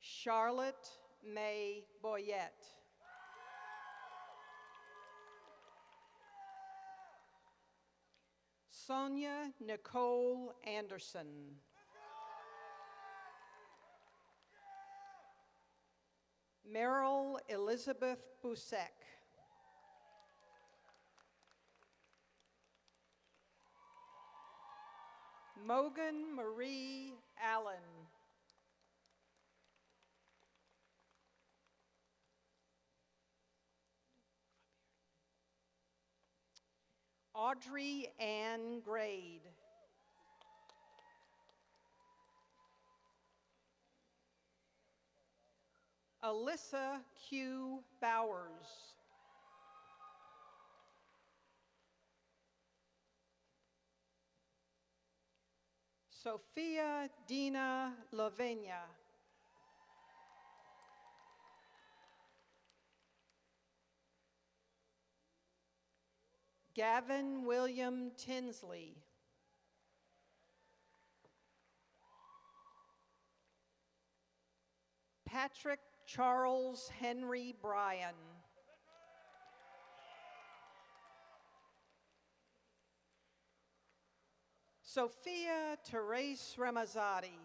Charlotte May Boyette. Sonia Nicole Anderson. Meryl Elizabeth Busek. Mogan Marie Allen. Audrey Ann Grade. Alyssa Q. Bowers. Sophia Dina Lavenia. Gavin William Tinsley. Patrick Charles Henry Bryan. Sophia Therese Ramazzotti.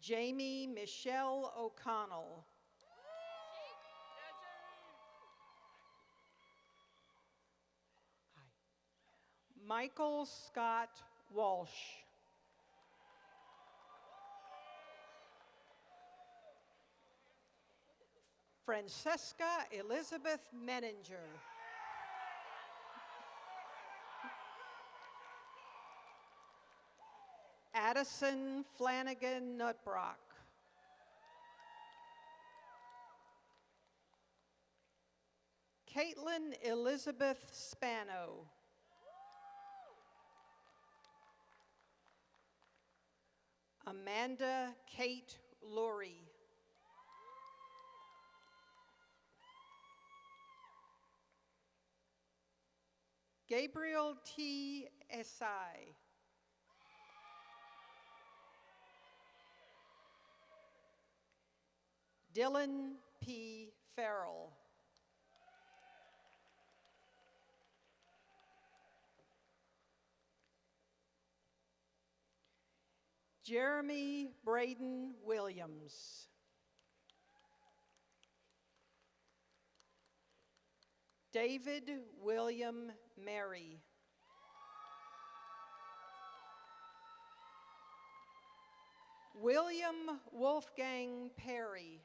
Jamie Michelle O'Connell. Michael Scott Walsh. Francesca Elizabeth Menninger. Addison Flanagan Nutbrock. Caitlin Elizabeth Spano. Amanda Kate Lurie. Gabriel T. Esai. Dylan P. Farrell. Jeremy Braden Williams. David William Mary. William Wolfgang Perry.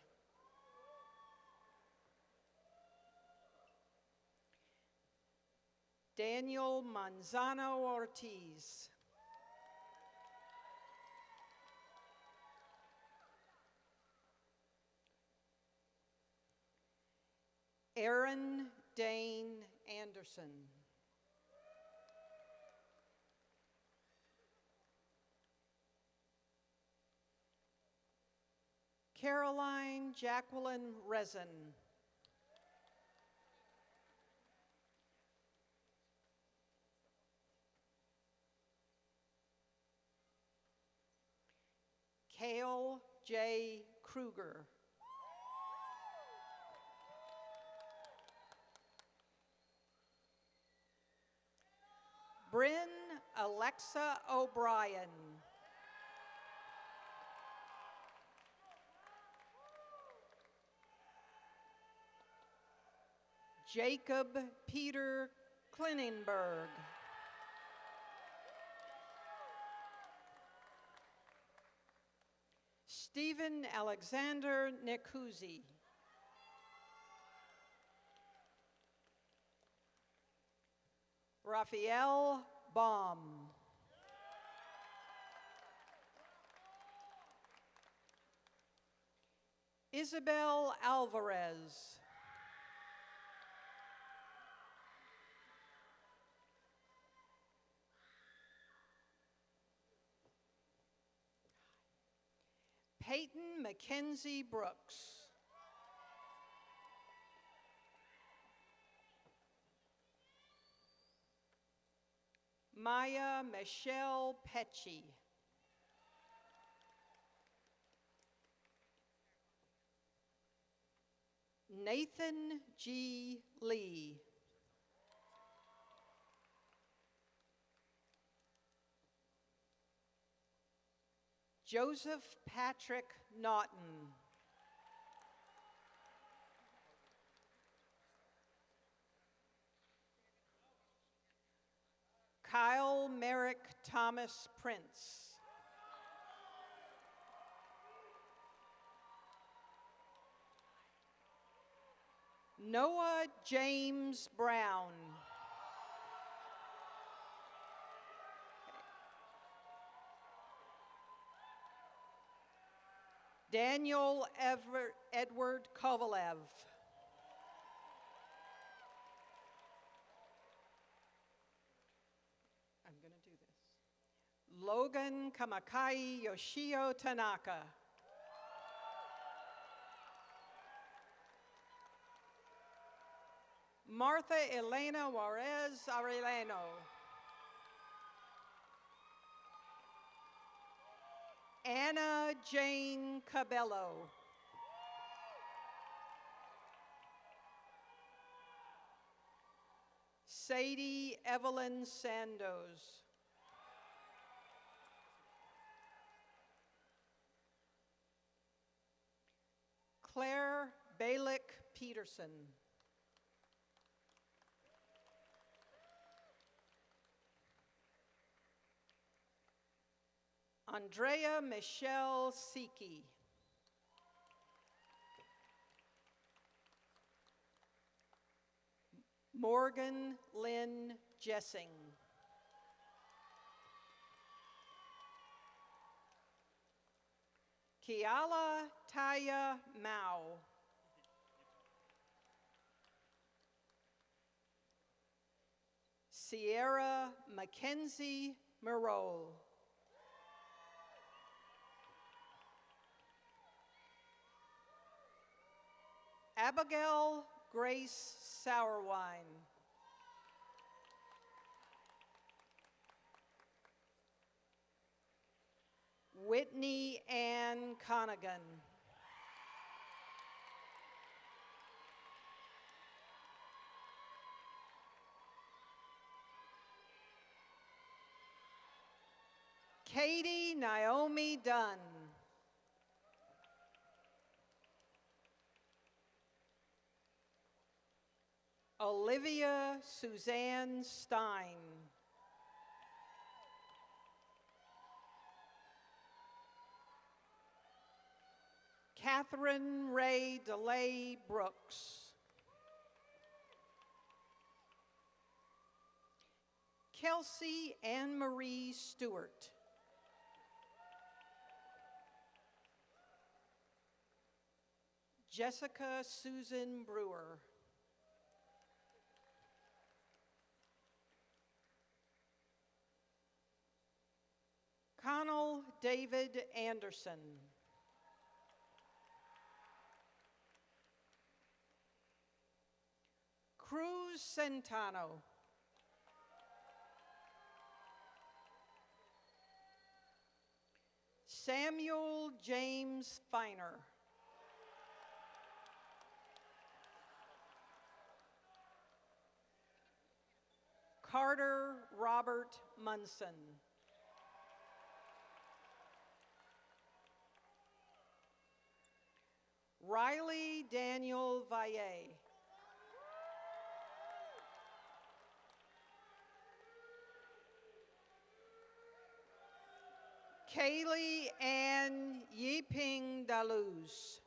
Daniel Manzano Ortiz. Aaron Dane Anderson. Caroline Jacqueline Resin. Cale J. Kruger. Bryn Alexa O'Brien. Jacob Peter Klinenberg. Stephen Alexander Nekuzi. Raphael Baum. Isabel Alvarez. Peyton Mackenzie Brooks. Maya Michelle Pecci. Nathan G. Lee. Joseph Patrick Naughton. Kyle Merrick Thomas Prince. Noah James Brown. Daniel Edward Kovalev. I'm going to do this. Logan Kamakai Yoshio Tanaka. Martha Elena Juarez Arellano. Anna Jane Cabello. Sadie Evelyn Sandoz. Claire Balick Peterson. Andrea Michelle Siki. Morgan Lynn Jessing. Kiala Taya Mao. Sierra Mackenzie Moreau. Abigail Grace Sourwine. Whitney Ann Connigan. Katie Naomi Dunn. Olivia Suzanne Stein. Catherine Ray DeLay Brooks. Kelsey Anne Marie Stewart. Jessica Susan Brewer. Connell David Anderson. Cruz Centano. Samuel James Feiner. Carter Robert Munson. Riley Daniel Valle. Kaylee Ann Yiping Daluz.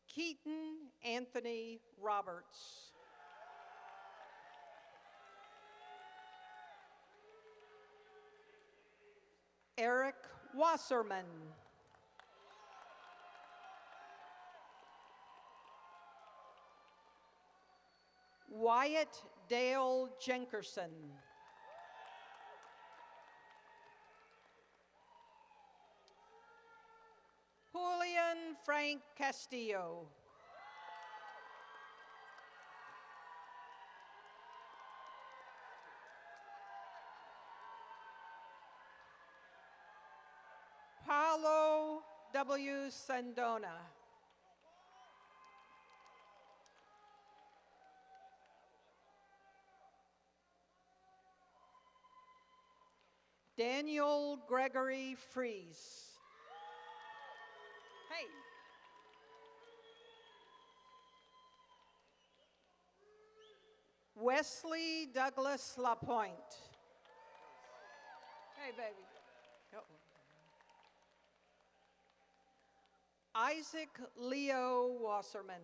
Keaton Anthony Roberts. Eric Wasserman. Wyatt Dale Jenkerson. Julian Frank Castillo. Paulo W. Sandona. Daniel Gregory Fries. Hey. Wesley Douglas Lapointe. Hey, baby. Uh-oh. Isaac Leo Wasserman.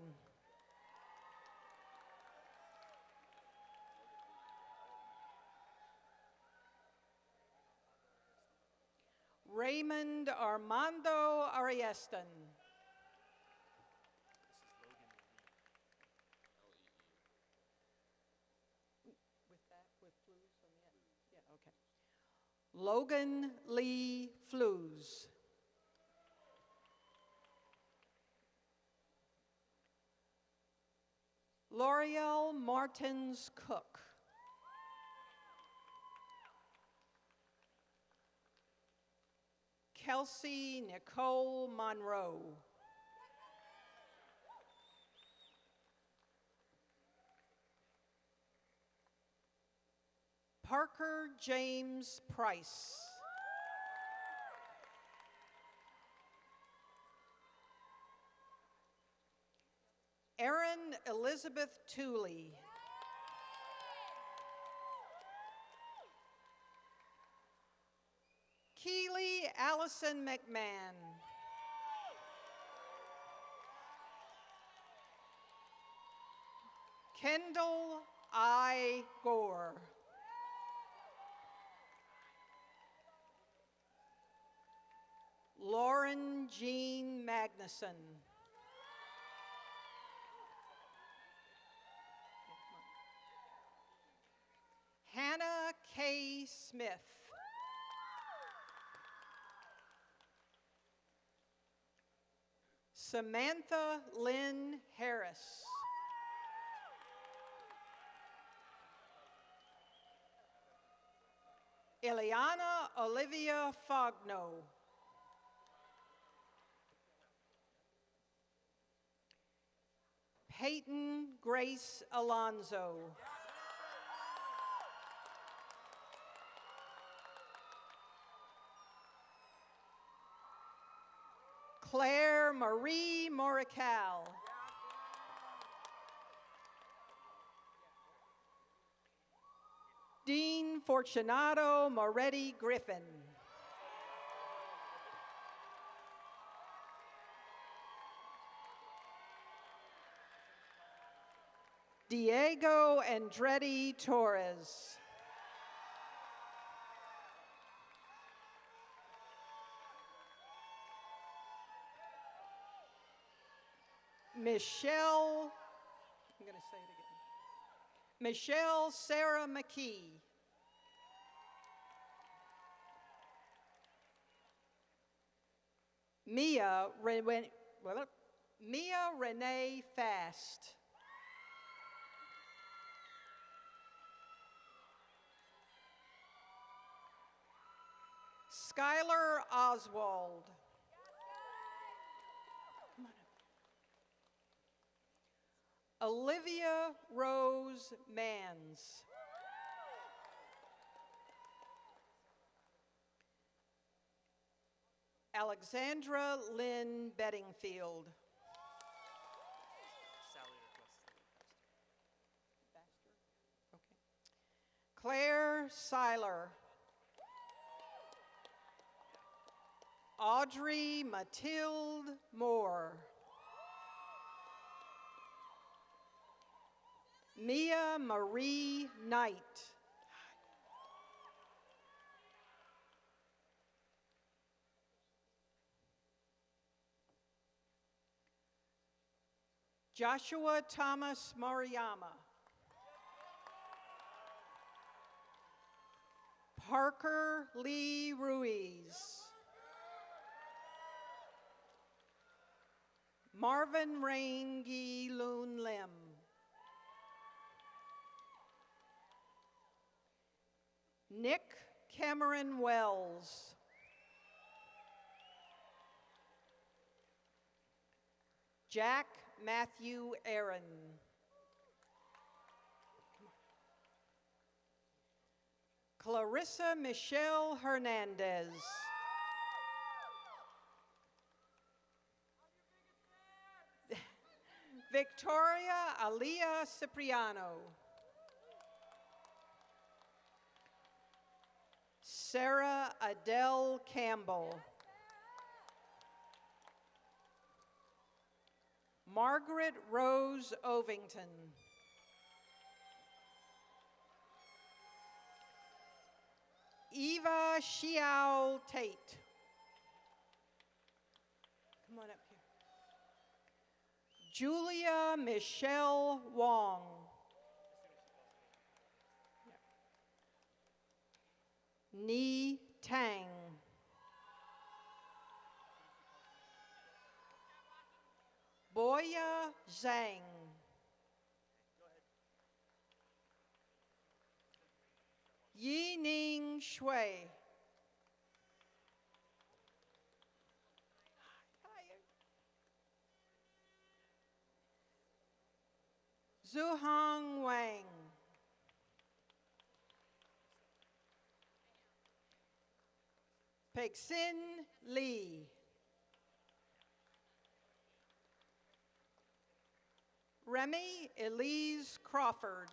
Raymond Armando Ariestan. With flues on the end? Yeah, okay. Logan Lee Flues. L'Oreal Martins Cook. Kelsey Nicole Monroe. Parker James Price. Erin Elizabeth Tooley. Keely Allison McMahon. Kendall I. Gore. Lauren Jean Magnuson. Hannah K. Smith. Samantha Lynn Harris. Ileana Olivia Fogno. Peyton Grace Alonzo. Claire Marie Morical. Dean Fortunato Moretti Griffin. Diego Andretti Torres. Michelle, I'm going to say it again. Michelle Sarah McKee. Mia Renee Fast. Skylar Oswald. Olivia Rose Mans. Alexandra Lynn Bedingfield. Claire Seiler. Audrey Matilde Moore. Mia Marie Knight. Joshua Thomas Mariama. Parker Lee Ruiz. Marvin Rangi Loon Lim. Nick Cameron Wells. Jack Matthew Aaron. Clarissa Michelle Hernandez. Victoria Aliyah Cipriano. Sarah Adele Campbell. Margaret Rose Ovington. Eva Xiao Tate. Come on up here. Julia Michelle Wong. Ni Tang. Boya Zhang. Yining Shui. Zuhang Wang. Pexin Lee. Remy Elise Crawford.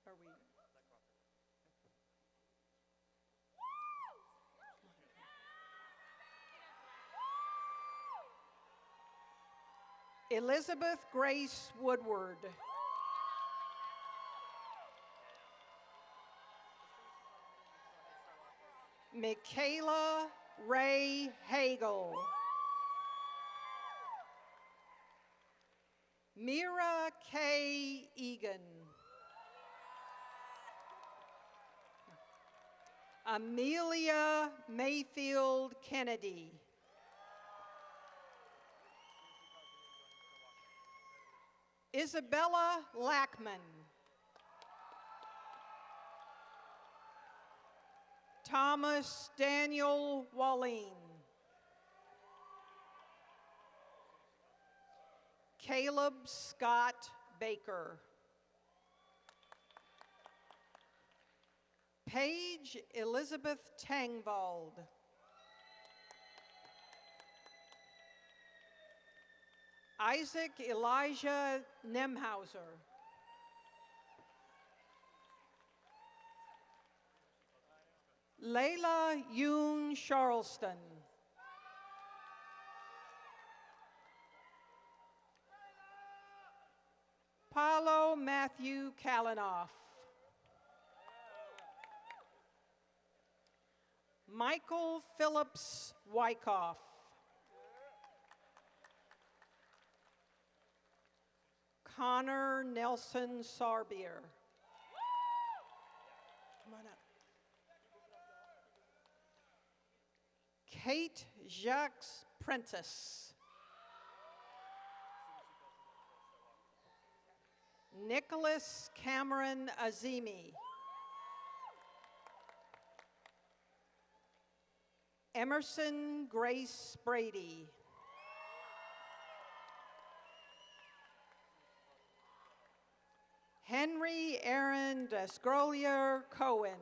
Are we? Elizabeth Grace Woodward. Michaela Ray Hagel. Mira K. Egan. Amelia Mayfield Kennedy. Isabella Lackman. Thomas Daniel Wallin. Caleb Scott Baker. Paige Elizabeth Tangvald. Isaac Elijah Nemhauser. Layla Yoon Charleston. Paulo Matthew Kalanoff. Michael Phillips Wyckoff. Connor Nelson Sarbier. Come on up. Kate Jacques Prentice. Nicholas Cameron Azimi. Emerson Grace Brady. Henry Aaron Desgrolier Cohen.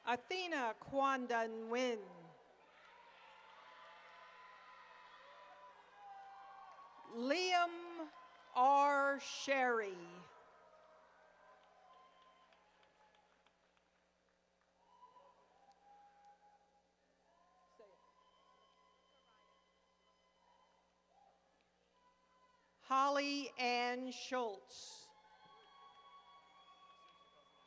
Athena Kwanda Nguyen. Liam R. Sherry. Holly Ann Schultz.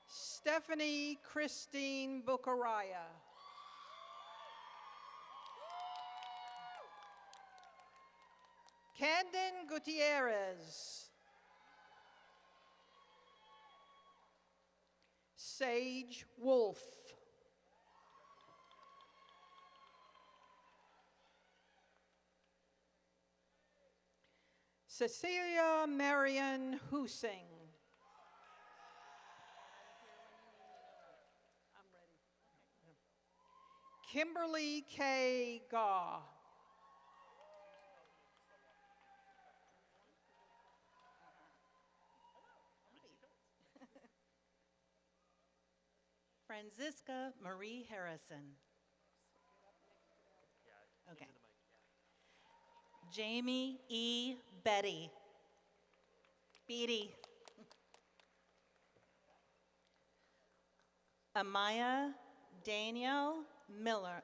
Stephanie Christine Bukaraya. Candon Gutierrez. Sage Wolf. Cecilia Marion Husing. I'm ready. Kimberly K. Gaw. Francisca Marie Harrison. Okay. Jamie E. Betty. Beatty. Amaya Danielle Milner.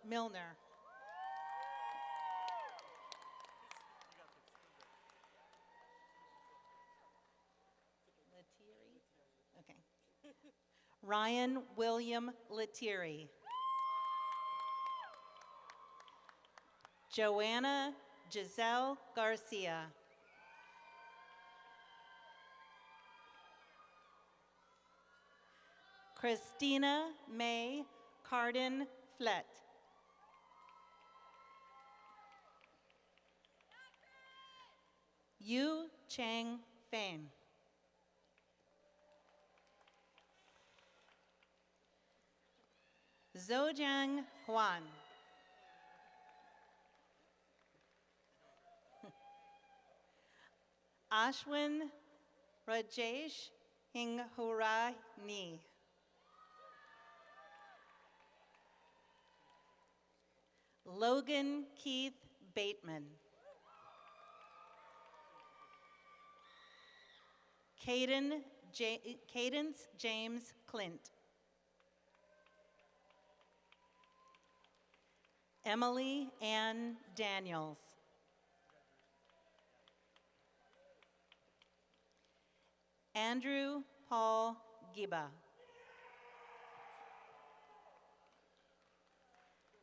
Letieri? Okay. Ryan William Letieri. Joanna Giselle Garcia. Christina May Cardin Flett. Yu Chang Fan. Zhejiang Huan. Ashwin Rajesh Hinghurani. Logan Keith Bateman. Cadence James Clint. Emily Ann Daniels. Andrew Paul Giba.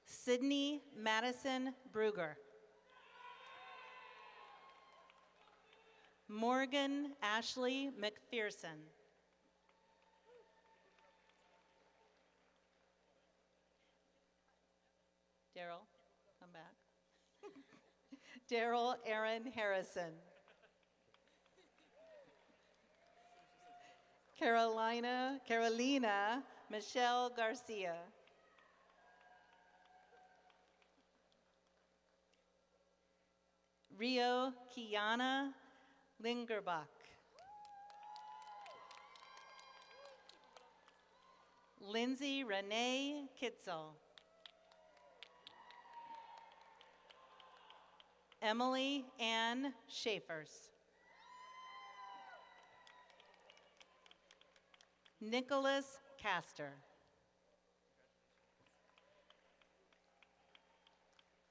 Sydney Madison Bruger. Morgan Ashley McPherson. Daryl, come back. Daryl Aaron Harrison. Carolina Michelle Garcia. Rio Kiana Lingerbach. Lindsay Renee Kitzel. Emily Ann Schaefers. Nicholas Castor.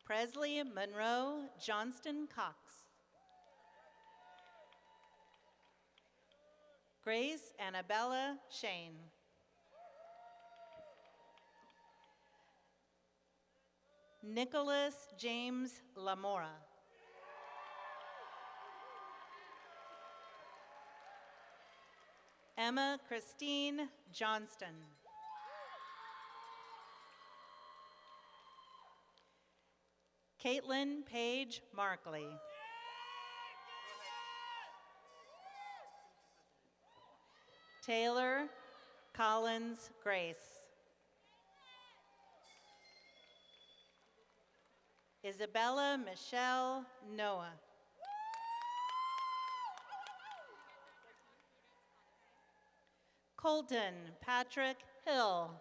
Presley Monroe Johnston Cox. Grace Annabella Shane. Nicholas James Lamora. Emma Christine Johnston. Caitlin Paige Markley. Taylor Collins Grace. Isabella Michelle Noah. Colton Patrick Hill.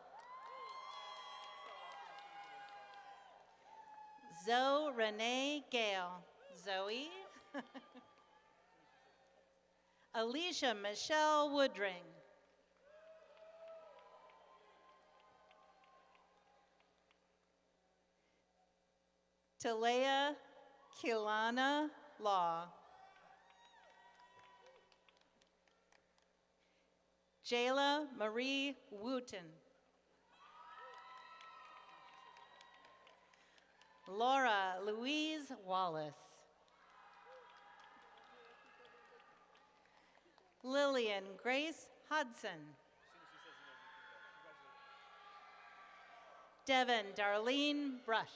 Zoe Renee Gale. Zoe. Alicia Michelle Woodring. Talea Kilana Law. Jayla Marie Wooten. Laura Louise Wallace. Lillian Grace Hudson. Devin Darlene Brush.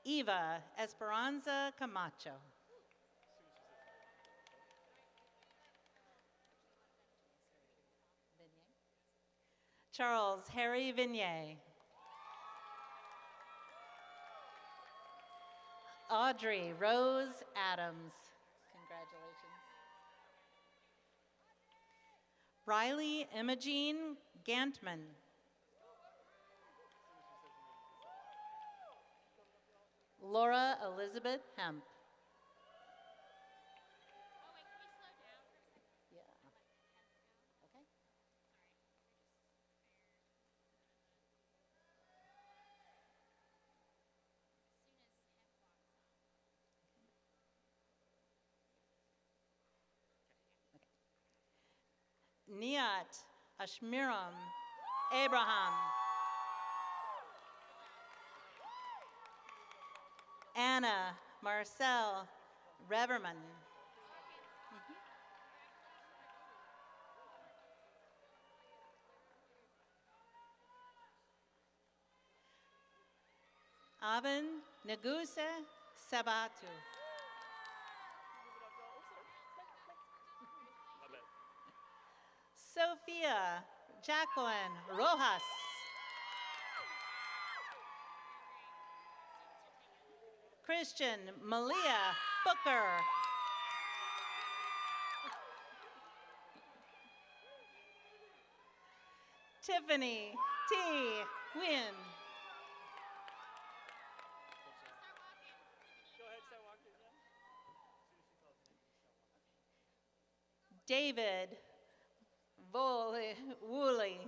Eva Esperanza Camacho. Charles Harry Vignier. Audrey Rose Adams. Congratulations. Riley Imogene Gantman. Laura Elizabeth Hemp. Yeah. Okay. Niat Ashmiram Abraham. Anna Marcel Reverman. Avan Neguse Sabatu. Sophia Jacqueline Rojas. Christian Malia Booker. Tiffany T. Wynn. David Woolley.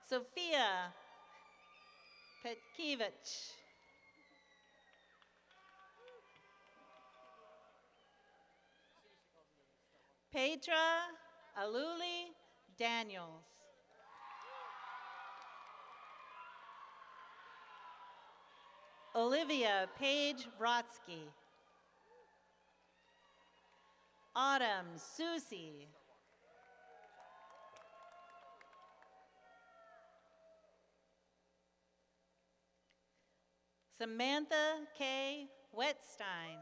Sophia Petkevich. Petra Aluli Daniels. Olivia Paige Brodsky. Autumn Susie. Samantha K. Wetstein.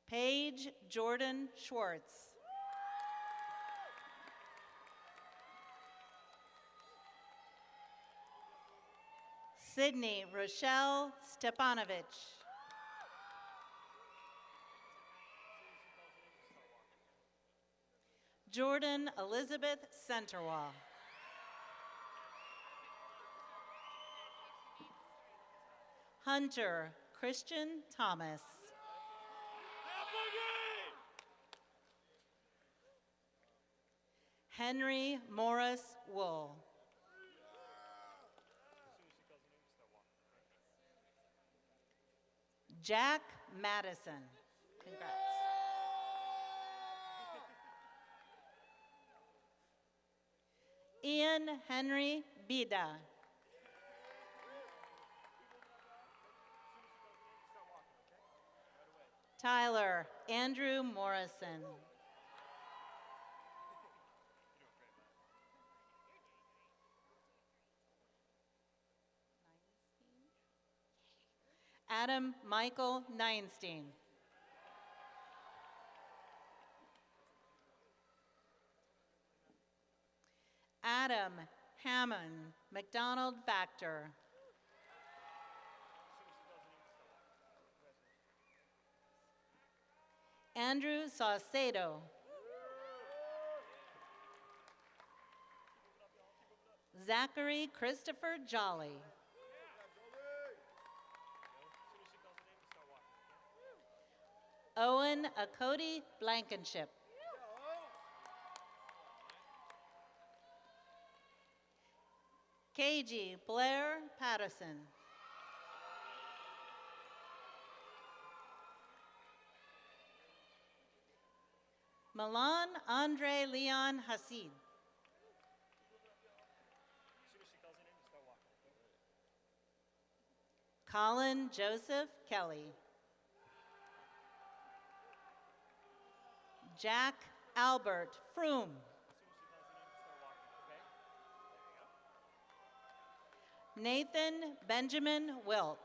Paige Jordan Schwartz. Sydney Rochelle Stepanovich. Jordan Elizabeth Centerwall. Hunter Christian Thomas. Henry Morris Wool. Jack Madison. Congrats. Ian Henry Bida. Tyler Andrew Morrison. Adam Michael Neinstein. Adam Hammond McDonald Factor. Andrew Saucedo. Zachary Christopher Jolly. Owen Akodi Blankenship. KG Blair Patterson. Milan Andre Leon Hasid. Colin Joseph Kelly. Jack Albert Froome. Nathan Benjamin Wilk.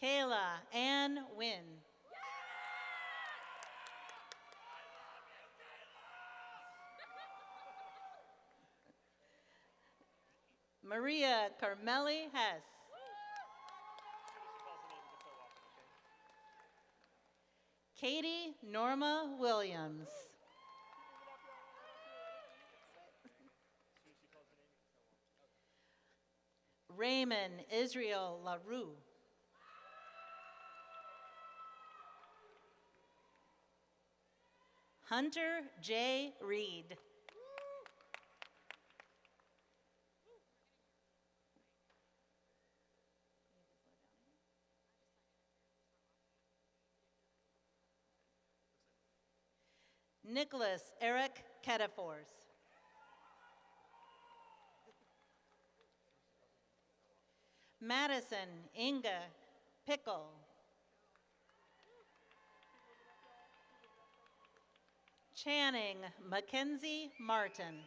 Kayla Ann Wynn. Maria Carmeli Hess. Katie Norma Williams. Raymond Israel LaRue. Hunter J. Reed. Nicholas Eric Ketafors. Madison Inga Pickle. Channing Mackenzie Martin.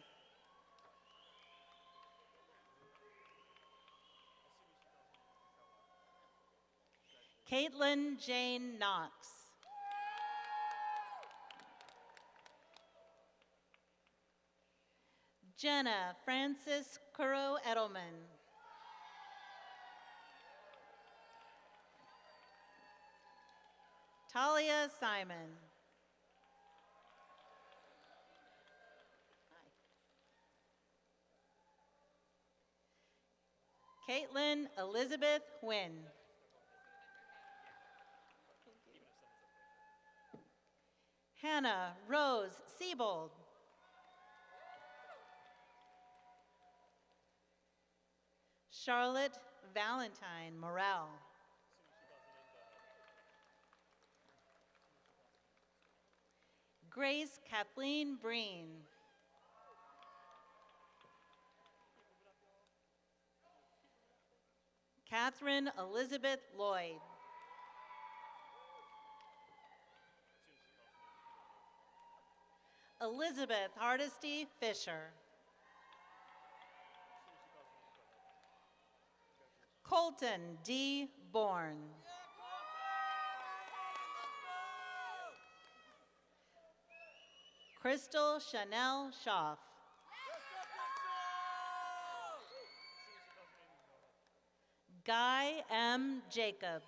Caitlin Jane Knox. Jenna Francis Curro Edelman. Talia Simon. Caitlin Elizabeth Wynn. Hannah Rose Siebold. Charlotte Valentine Morel. Grace Kathleen Breen. Catherine Elizabeth Lloyd. Elizabeth Hardesty Fisher. Colton D. Bourne. Crystal Chanel Schaff. Guy M. Jacobs.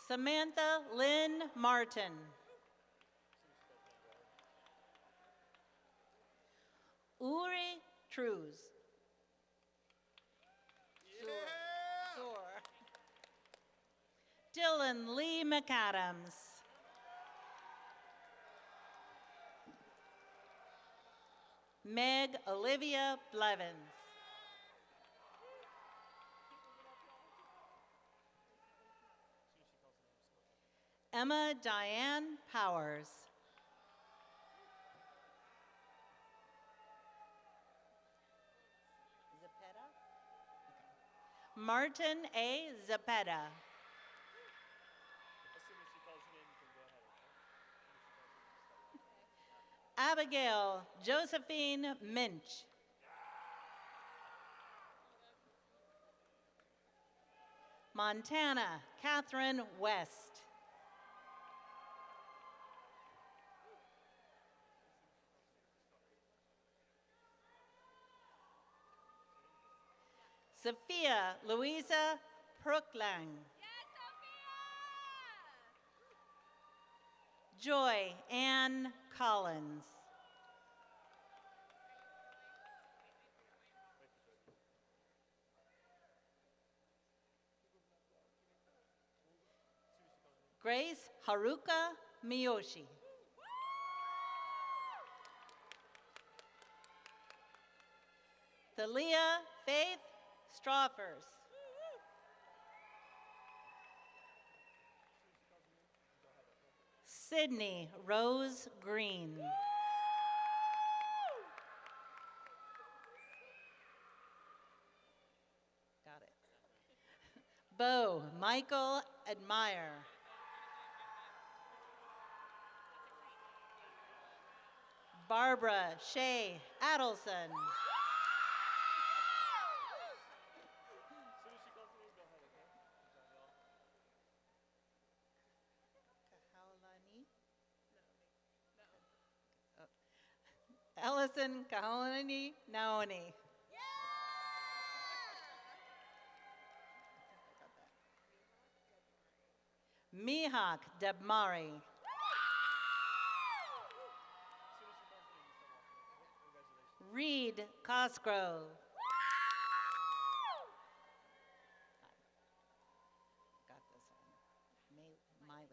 Samantha Lynn Martin. Uri Truz. Dylan Lee McAdams. Meg Olivia Blevins. Emma Diane Powers. Martin A. Zapeta. Abigail Josephine Minch. Montana Catherine West. Sophia Louisa Prooklang. Joy Ann Collins. Grace Haruka Miyoshi. Thalia Faith Strawfers. Sydney Rose Green. Got it. Bo Michael Admire. Barbara Shea Adelson. Ellison Kaholani Naoni. Mihak Debmari. Reed Cosgrove. Got this one.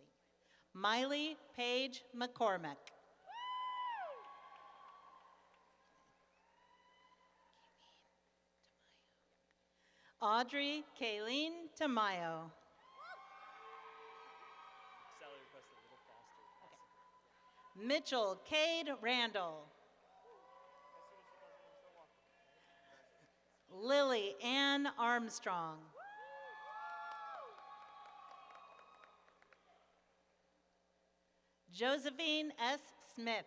Miley Page McCormick. Audrey Kayleen Tamayo. Mitchell Cade Randall. Lily Ann Armstrong. Josephine S. Smith.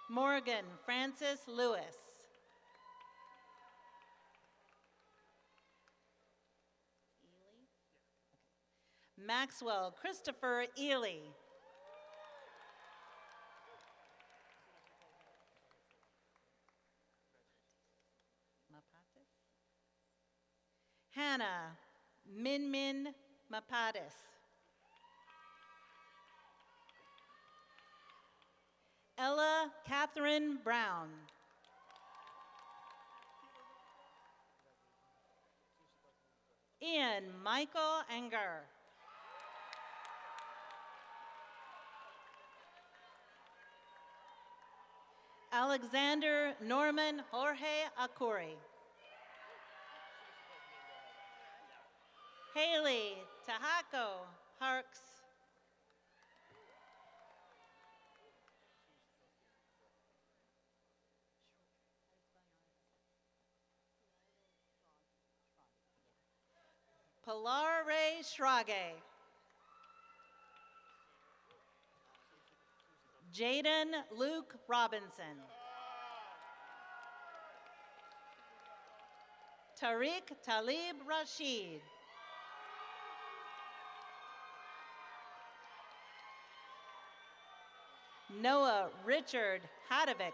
Morgan Francis Lewis. Maxwell Christopher Ely. Hannah Min Min Mapatis. Ella Catherine Brown. Ian Michael Anger. Alexander Norman Jorge Akuri. Haley Tahako Parks. Pilare Shrage. Jaden Luke Robinson. Tariq Talib Rashid. Noah Richard Hadovic.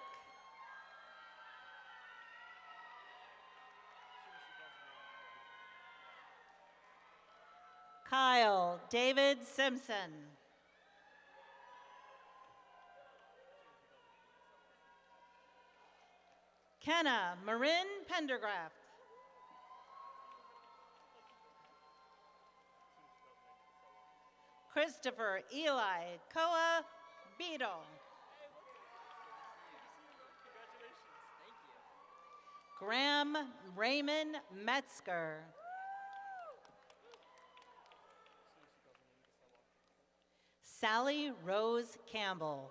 Kyle David Simpson. Kenna Marin Pendergraft. Christopher Eli Koa Beadle. Graham Raymond Metzger. Sally Rose Campbell.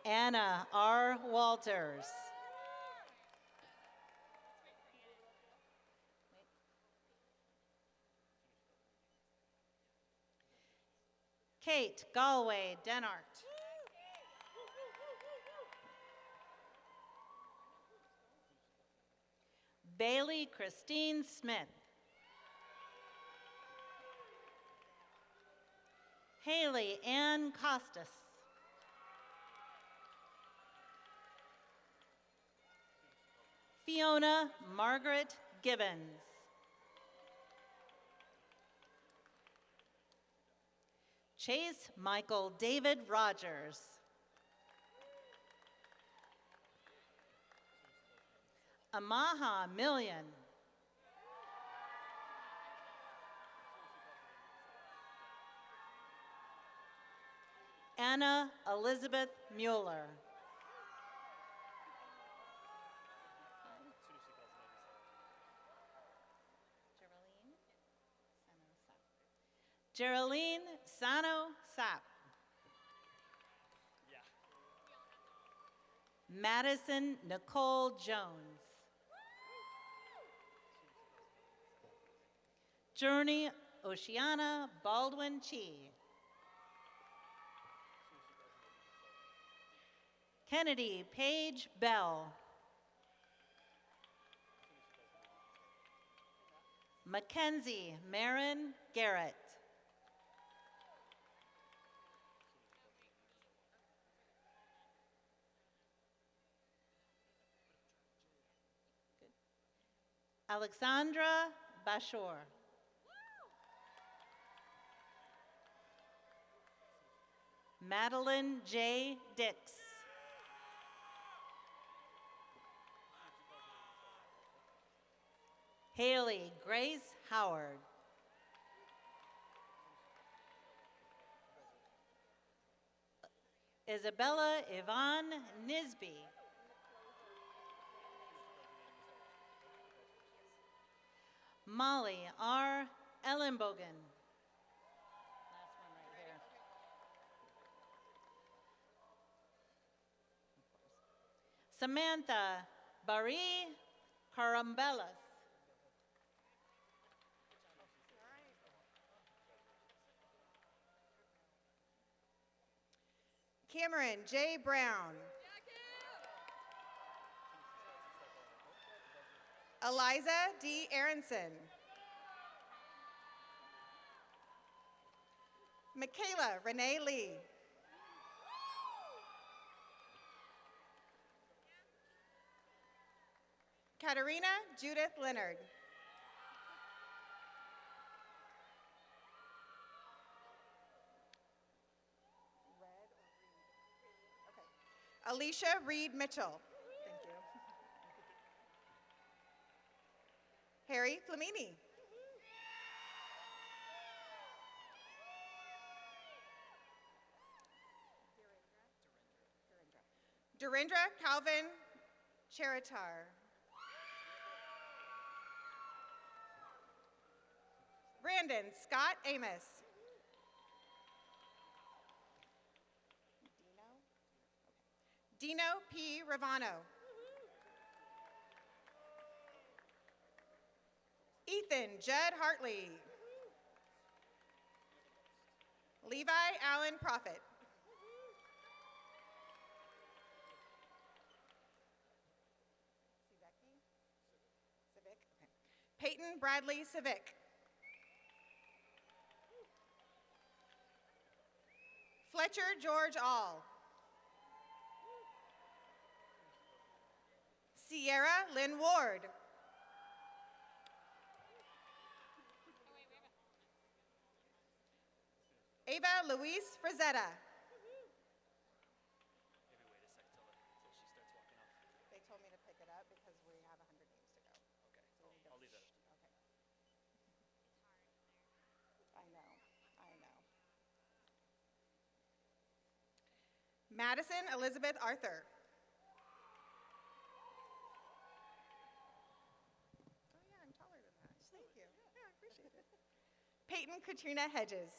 Anna R. Walters. Kate Galway Denart. Bailey Christine Smith. Haley Ann Costas. Fiona Margaret Gibbons. Chase Michael David Rogers. Amaha Million. Anna Elizabeth Mueller. Geraldine Sano Sapp. Madison Nicole Jones. Journey Oceana Baldwin Chi. Kennedy Paige Bell. Mackenzie Marin Garrett. Alexandra Bashor. Madeline J. Dix. Haley Grace Howard. Isabella Yvonne Nisby. Molly R. Ellenbogen. Last one right here. Samantha Barry Carambellas. Cameron J. Brown. Eliza D. Aronson. Michaela Renee Lee. Katarina Judith Leonard. Alicia Reed Mitchell. Thank you. Harry Flamini. Durindra Calvin Cheritar. Brandon Scott Amos. Dino P. Ravano. Ethan Judd Hartley. Levi Allen Prophet. Civic? Okay. Peyton Bradley Civic. Fletcher George All. Sierra Lynn Ward. Ava Louise Frazetta. They told me to pick it up because we have 100 names to go. Okay, so I'll leave that up. Okay. I know. Madison Elizabeth Arthur. Oh yeah, I'm taller than that. Thank you. Yeah, I appreciate it. Peyton Katrina Hedges.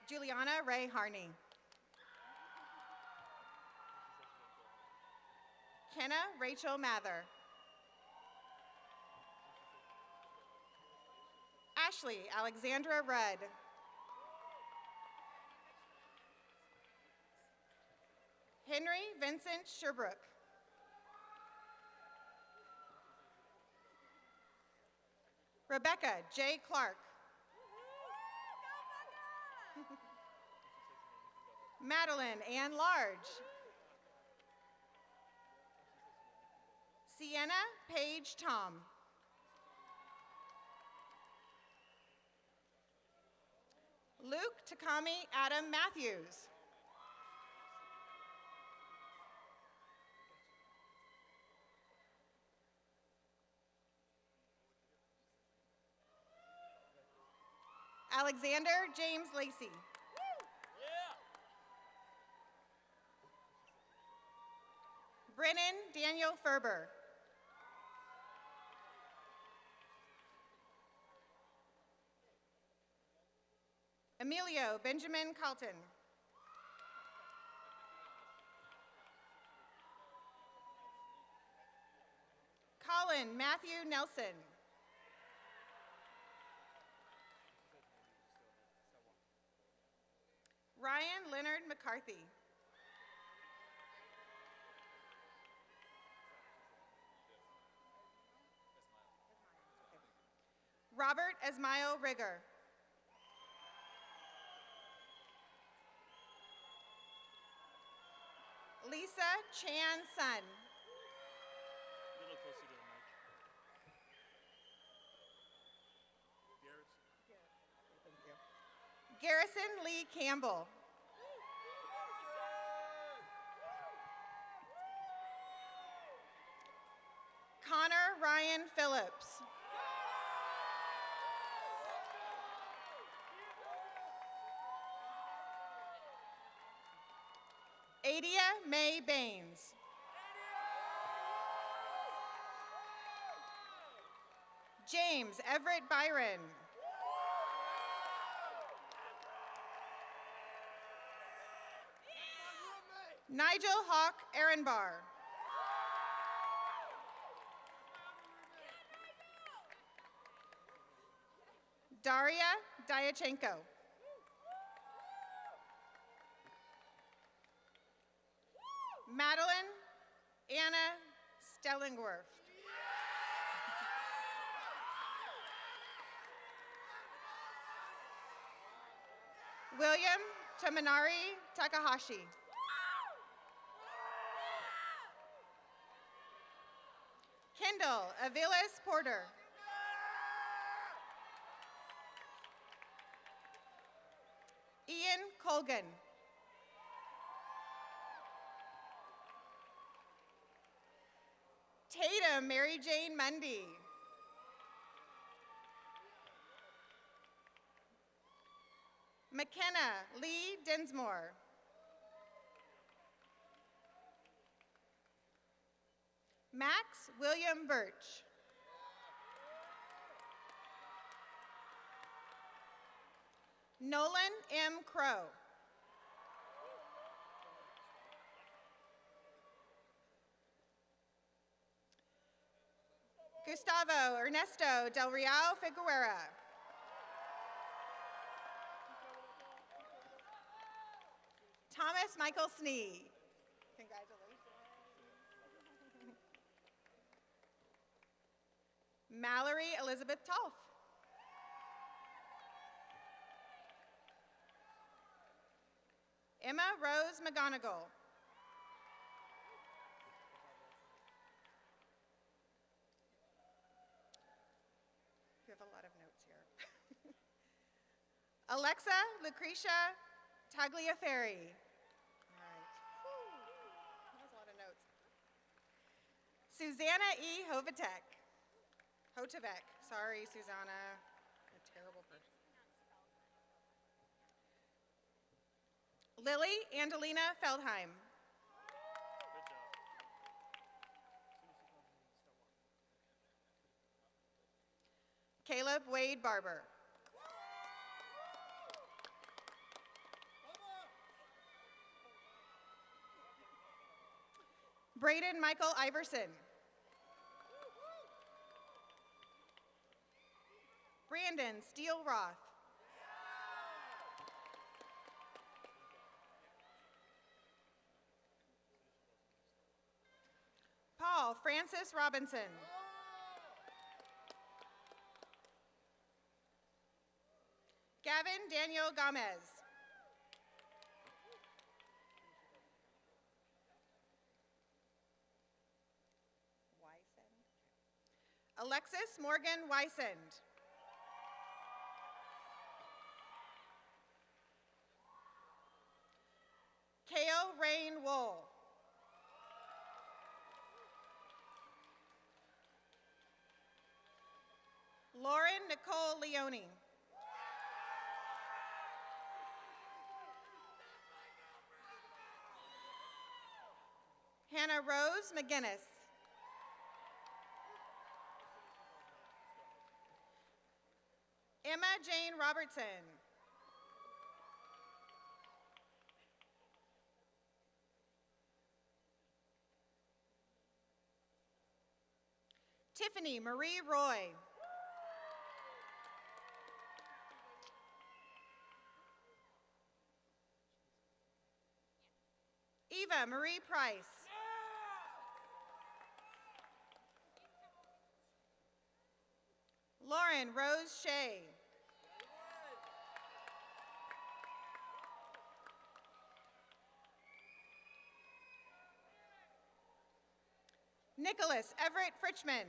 Juliana Ray Harney. Kenna Rachel Mather. Ashley Alexandra Rudd. Henry Vincent Sherbrooke. Rebecca J. Clark. Madeline Ann Large. Sienna Paige Tom. Luke Takami Adam Matthews. Alexander James Lacey. Brennan Daniel Ferber. Emilio Benjamin Carlton. Colin Matthew Nelson. Ryan Leonard McCarthy. Robert Esmail Rigger. Lisa Chan Sun. A little closer to the mic. Thank you. Garrison Lee Campbell. Connor Ryan Phillips. Adia May Baines. James Everett Byron. Nigel Hawk Ehrenbar. Daria Dyachenko. Madeline Anna Stellingworth. William Tamanari Takahashi. Kendall Aviles Porter. Ian Colgan. Tatum Mary Jane Mundy. McKenna Lee Dinsmore. Max William Birch. Nolan M. Crow. Gustavo Ernesto Del Real Figuera. Thomas Michael Snee. Congratulations. Mallory Elizabeth Tolf. Emma Rose McGonigal. You have a lot of notes here. Alexa Lucretia Tagliaferri. All right. That was a lot of notes. Susanna E. Hotovec. Sorry, Susanna. A terrible person. Lily Angelina Feldheim. Caleb Wade Barber. Braden Michael Iverson. Brandon Steele Roth. Paul Francis Robinson. Gavin Daniel Gomez. Alexis Morgan Wysand. Kale Rain Wool. Lauren Nicole Leone. Hannah Rose McGinnis. Emma Jane Robertson. Tiffany Marie Roy. Eva Marie Price. Lauren Rose Shea. Nicholas Everett Fritchman.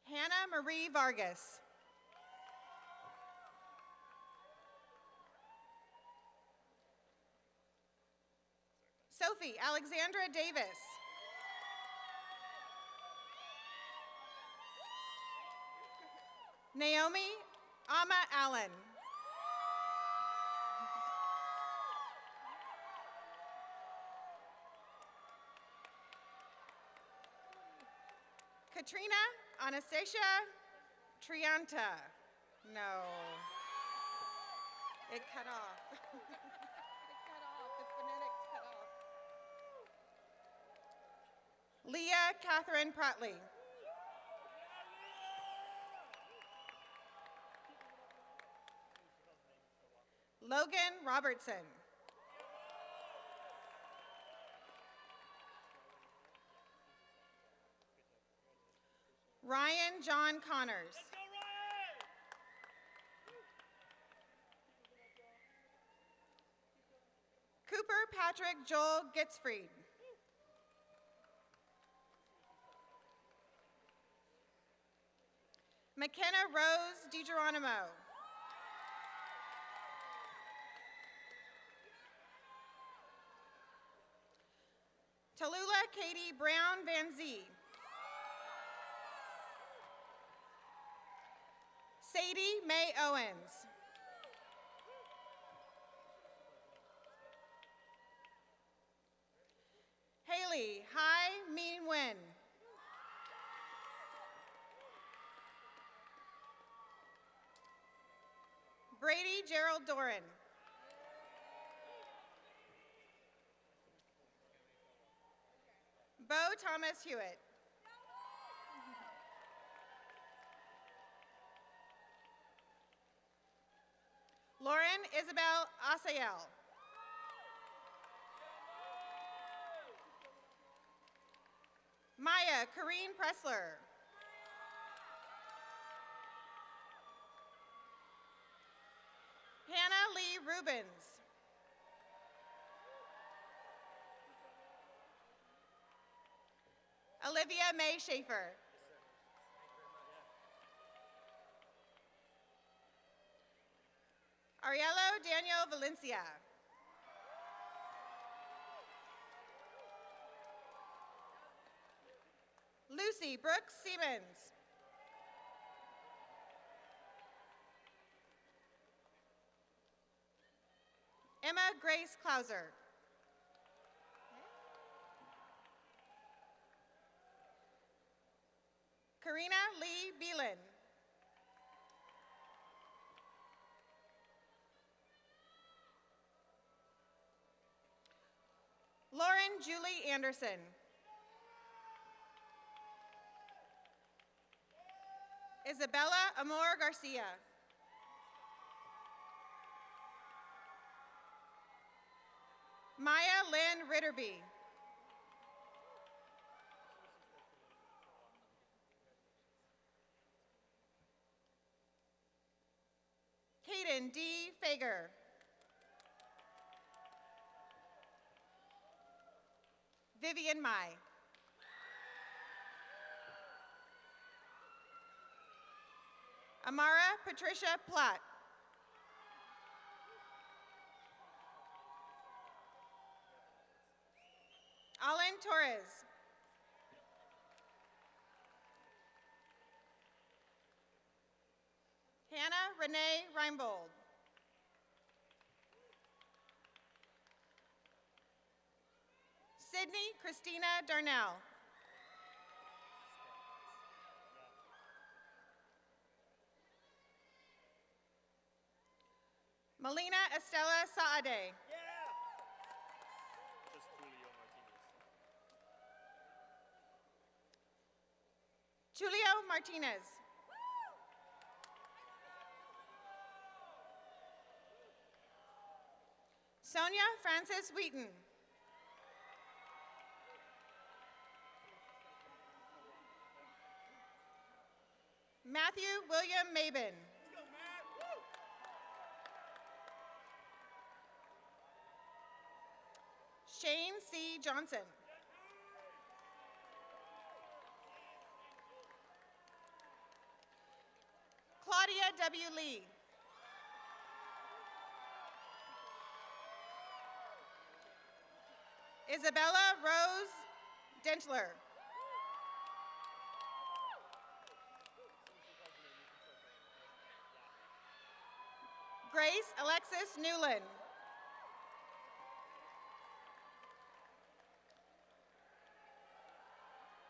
Hannah Marie Vargas. Sophie Alexandra Davis. Naomi Ama Allen. Katrina Anastasia Trianta. No. It cut off. It cut off. The phonetics cut off. Leah Catherine Pratley. Logan Robertson. Ryan John Connors. Cooper Patrick Joel Gitzfried. McKenna Rose DiGeronimo. Tallulah Katie Brown Van Zee. Sadie Mae Owens. Haley Hai Min Wen. Brady Gerald Doran. Bo Thomas Hewitt. Lauren Isabel Asael. Maya Kareen Pressler. Hannah Lee Rubens. Olivia May Schaefer. Ariello Daniel Valencia. Lucy Brooks Siemens. Emma Grace Klauser. Karina Lee Beelan. Lauren Julie Anderson. Isabella Amor Garcia. Maya Lynn Ritterby. Kaden D. Fager. Vivian Mai. Amara Patricia Platt. Alan Torres. Hannah Renee Reinbold. Sydney Christina Darnell. Melina Estella Saade. Just Julio Martinez. Julio Martinez. Sonia Frances Wheaton. Matthew William Mabin. Shane C. Johnson. Claudia W. Lee. Isabella Rose Dentler. Grace Alexis Newland.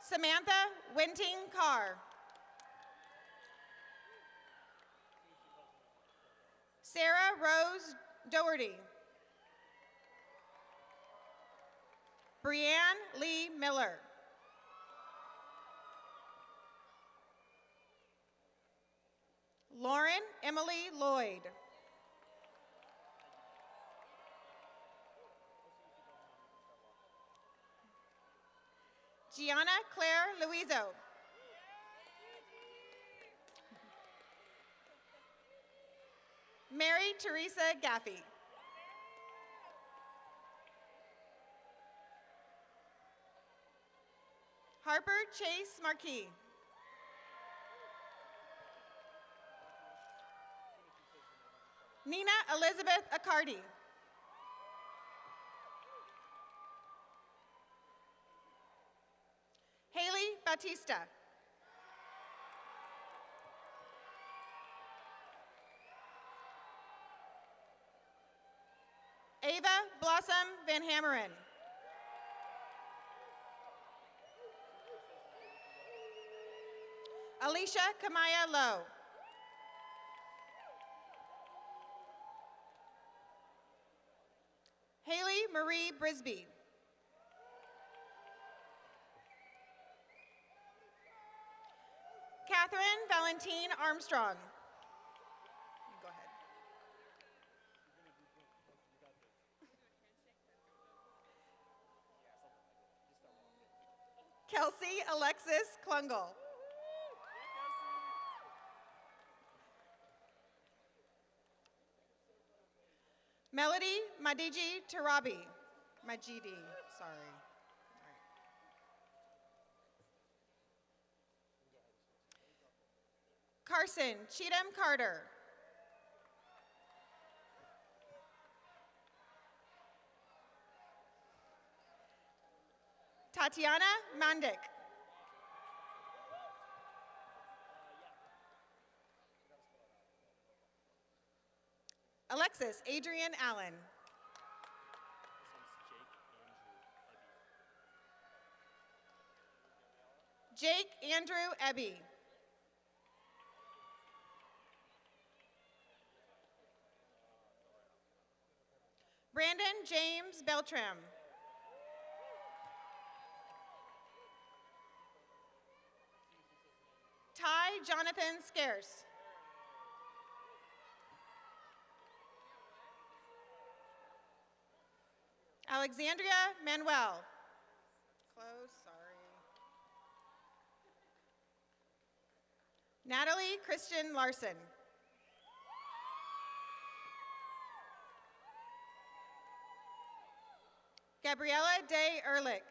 Samantha Winting Carr. Sarah Rose Doherty. Brianne Lee Miller. Lauren Emily Lloyd. Gianna Claire Luizo. Mary Teresa Gaffey. Harper Chase Marquis. Nina Elizabeth Accardi. Haley Batista. Ava Blossom Van Hammeren. Alicia Kamaya Lowe. Haley Marie Brisby. Valentine Armstrong. You go ahead. Kelsey Alexis Klungel. Melody Madiji Tarabi. Majidi, sorry. All right. Carson Cheatham Carter. Tatiana Mandik. Alexis Adrian Allen. Jake Andrew Ebby. Brandon James Beltram. Ty Jonathan Scarce. Alexandria Manuel. Close, sorry. Natalie Christian Larson. Gabriella Day Ehrlich.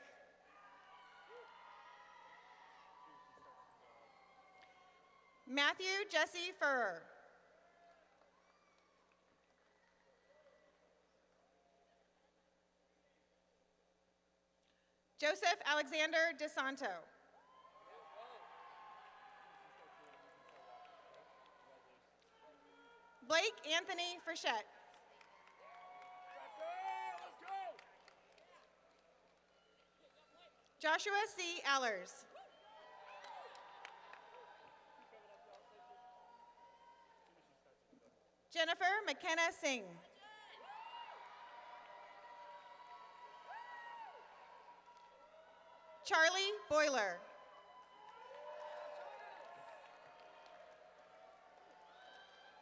Matthew Jesse Furrer. Joseph Alexander DeSanto. Blake Anthony Frechette. Joshua C. Allers. Jennifer McKenna Singh. Charlie Boyler.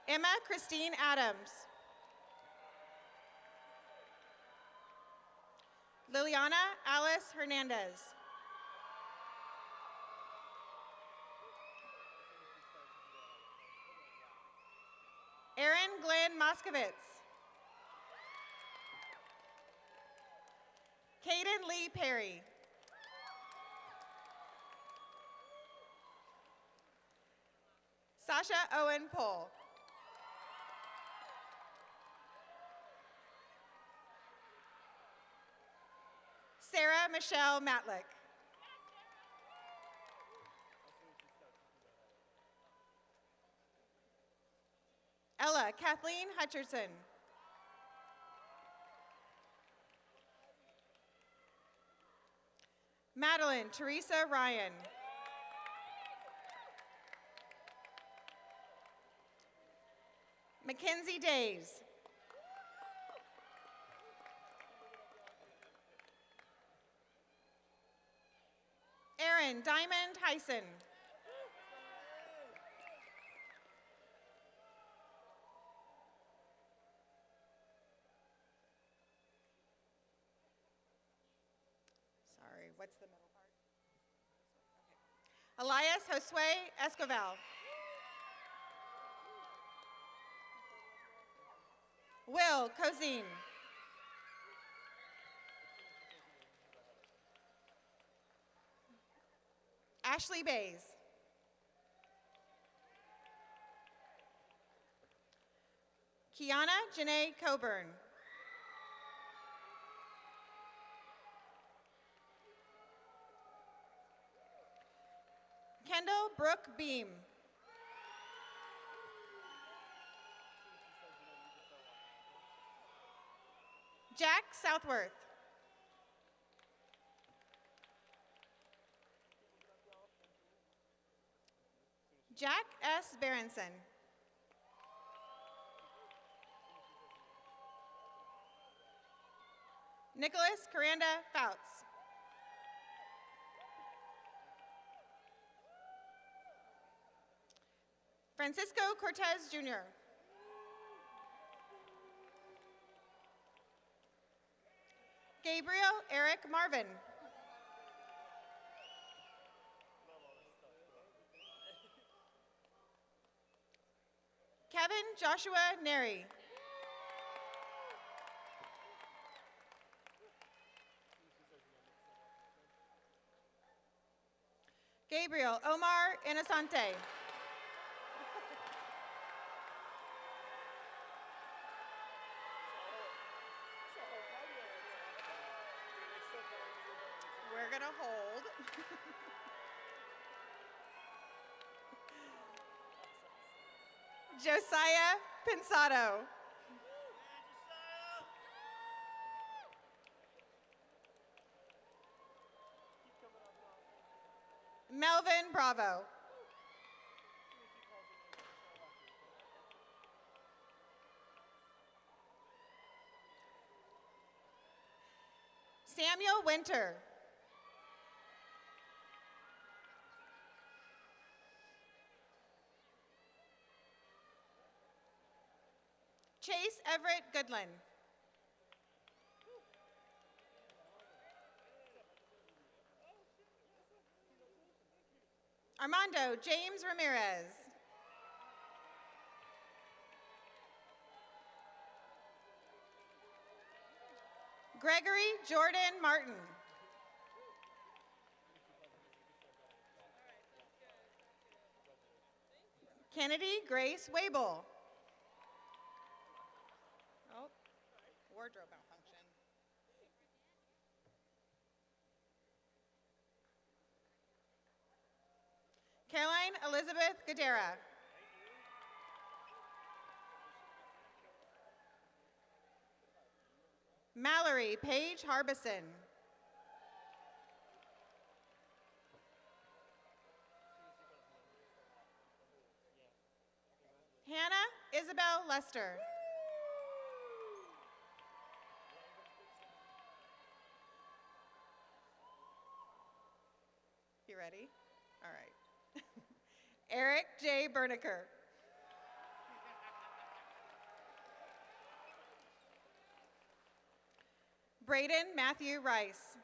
Emma Christine Adams. Liliana Alice Hernandez. Aaron Glenn Moskowitz. Caden Lee Perry. Sasha Owen Pohl. Sarah Michelle Matlick. Ella Kathleen Hutcherson. Madeline Teresa Ryan. Mackenzie Days. Aaron Diamond Hyson. Sorry, what's the middle part? Okay. Elias Josue Escoval. Will Cozine. Ashley Bays. Kiana Janae Coburn. Kendall Brooke Beam. Jack Southworth. Jack S. Berenson. Nicholas Coranda Fouts. Francisco Cortez Jr. Gabriel Eric Marvin. Kevin Joshua Neri. Gabriel Omar Inasante. We're gonna hold. Josiah Pensado. Melvin Bravo. Samuel Winter. Chase Everett Goodland. Armando James Ramirez. Gregory Jordan Martin. Kennedy Grace Wable. Oh, wardrobe malfunction. Caroline Elizabeth Gadera. Mallory Paige Harbison. Hannah Isabel Lester. You ready? All right. Eric J. Berniker. Braden Matthew Rice.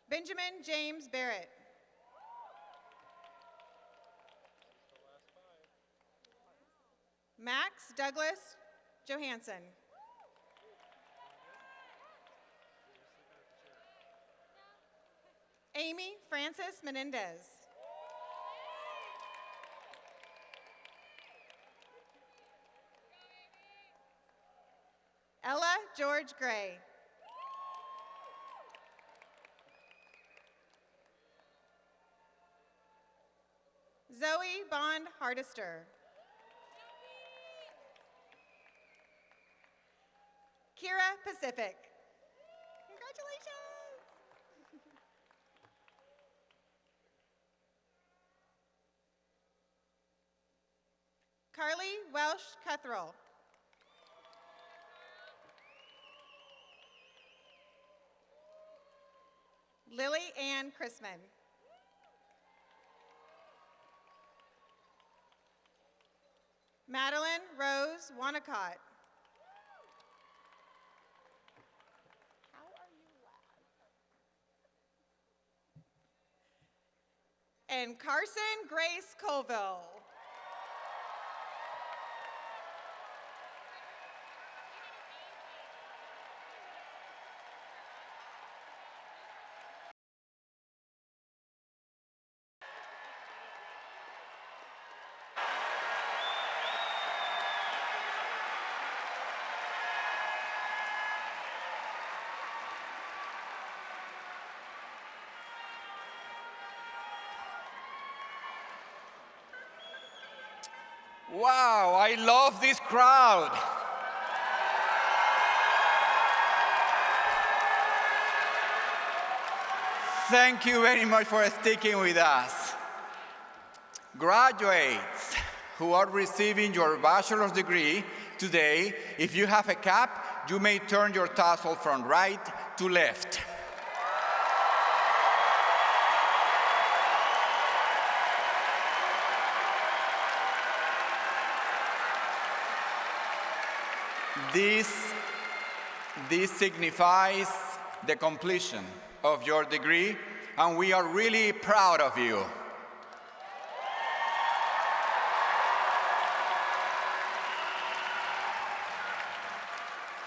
Benjamin James Barrett. Max Douglas Johansson. Amy Frances Menendez. Ella George Gray. Zoe Bond Hardister. Kira Pacific. Congratulations. Carly Welsh Cuthrell. Lily Ann Chrisman. Madeline Rose Wanacott. And Carson Grace Colville. Wow, I love this crowd. Thank you very much for sticking with us. Graduates who are receiving your bachelor's degree today, if you have a cap, you may turn your tassel from right to left. This signifies the completion of your degree, and we are really proud of you.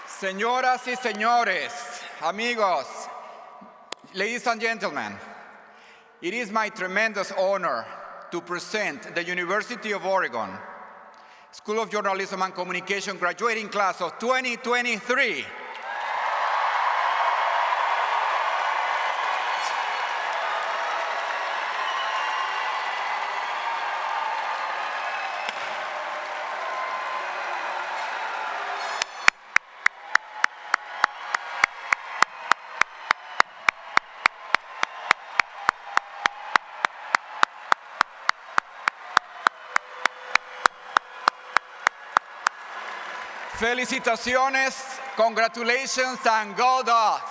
Señoras y señores, amigos, ladies and gentlemen, it is my tremendous honor to present the University of Oregon School of Journalism and Communication graduating class of 2023. Felicitaciones, congratulations, and go Dogs!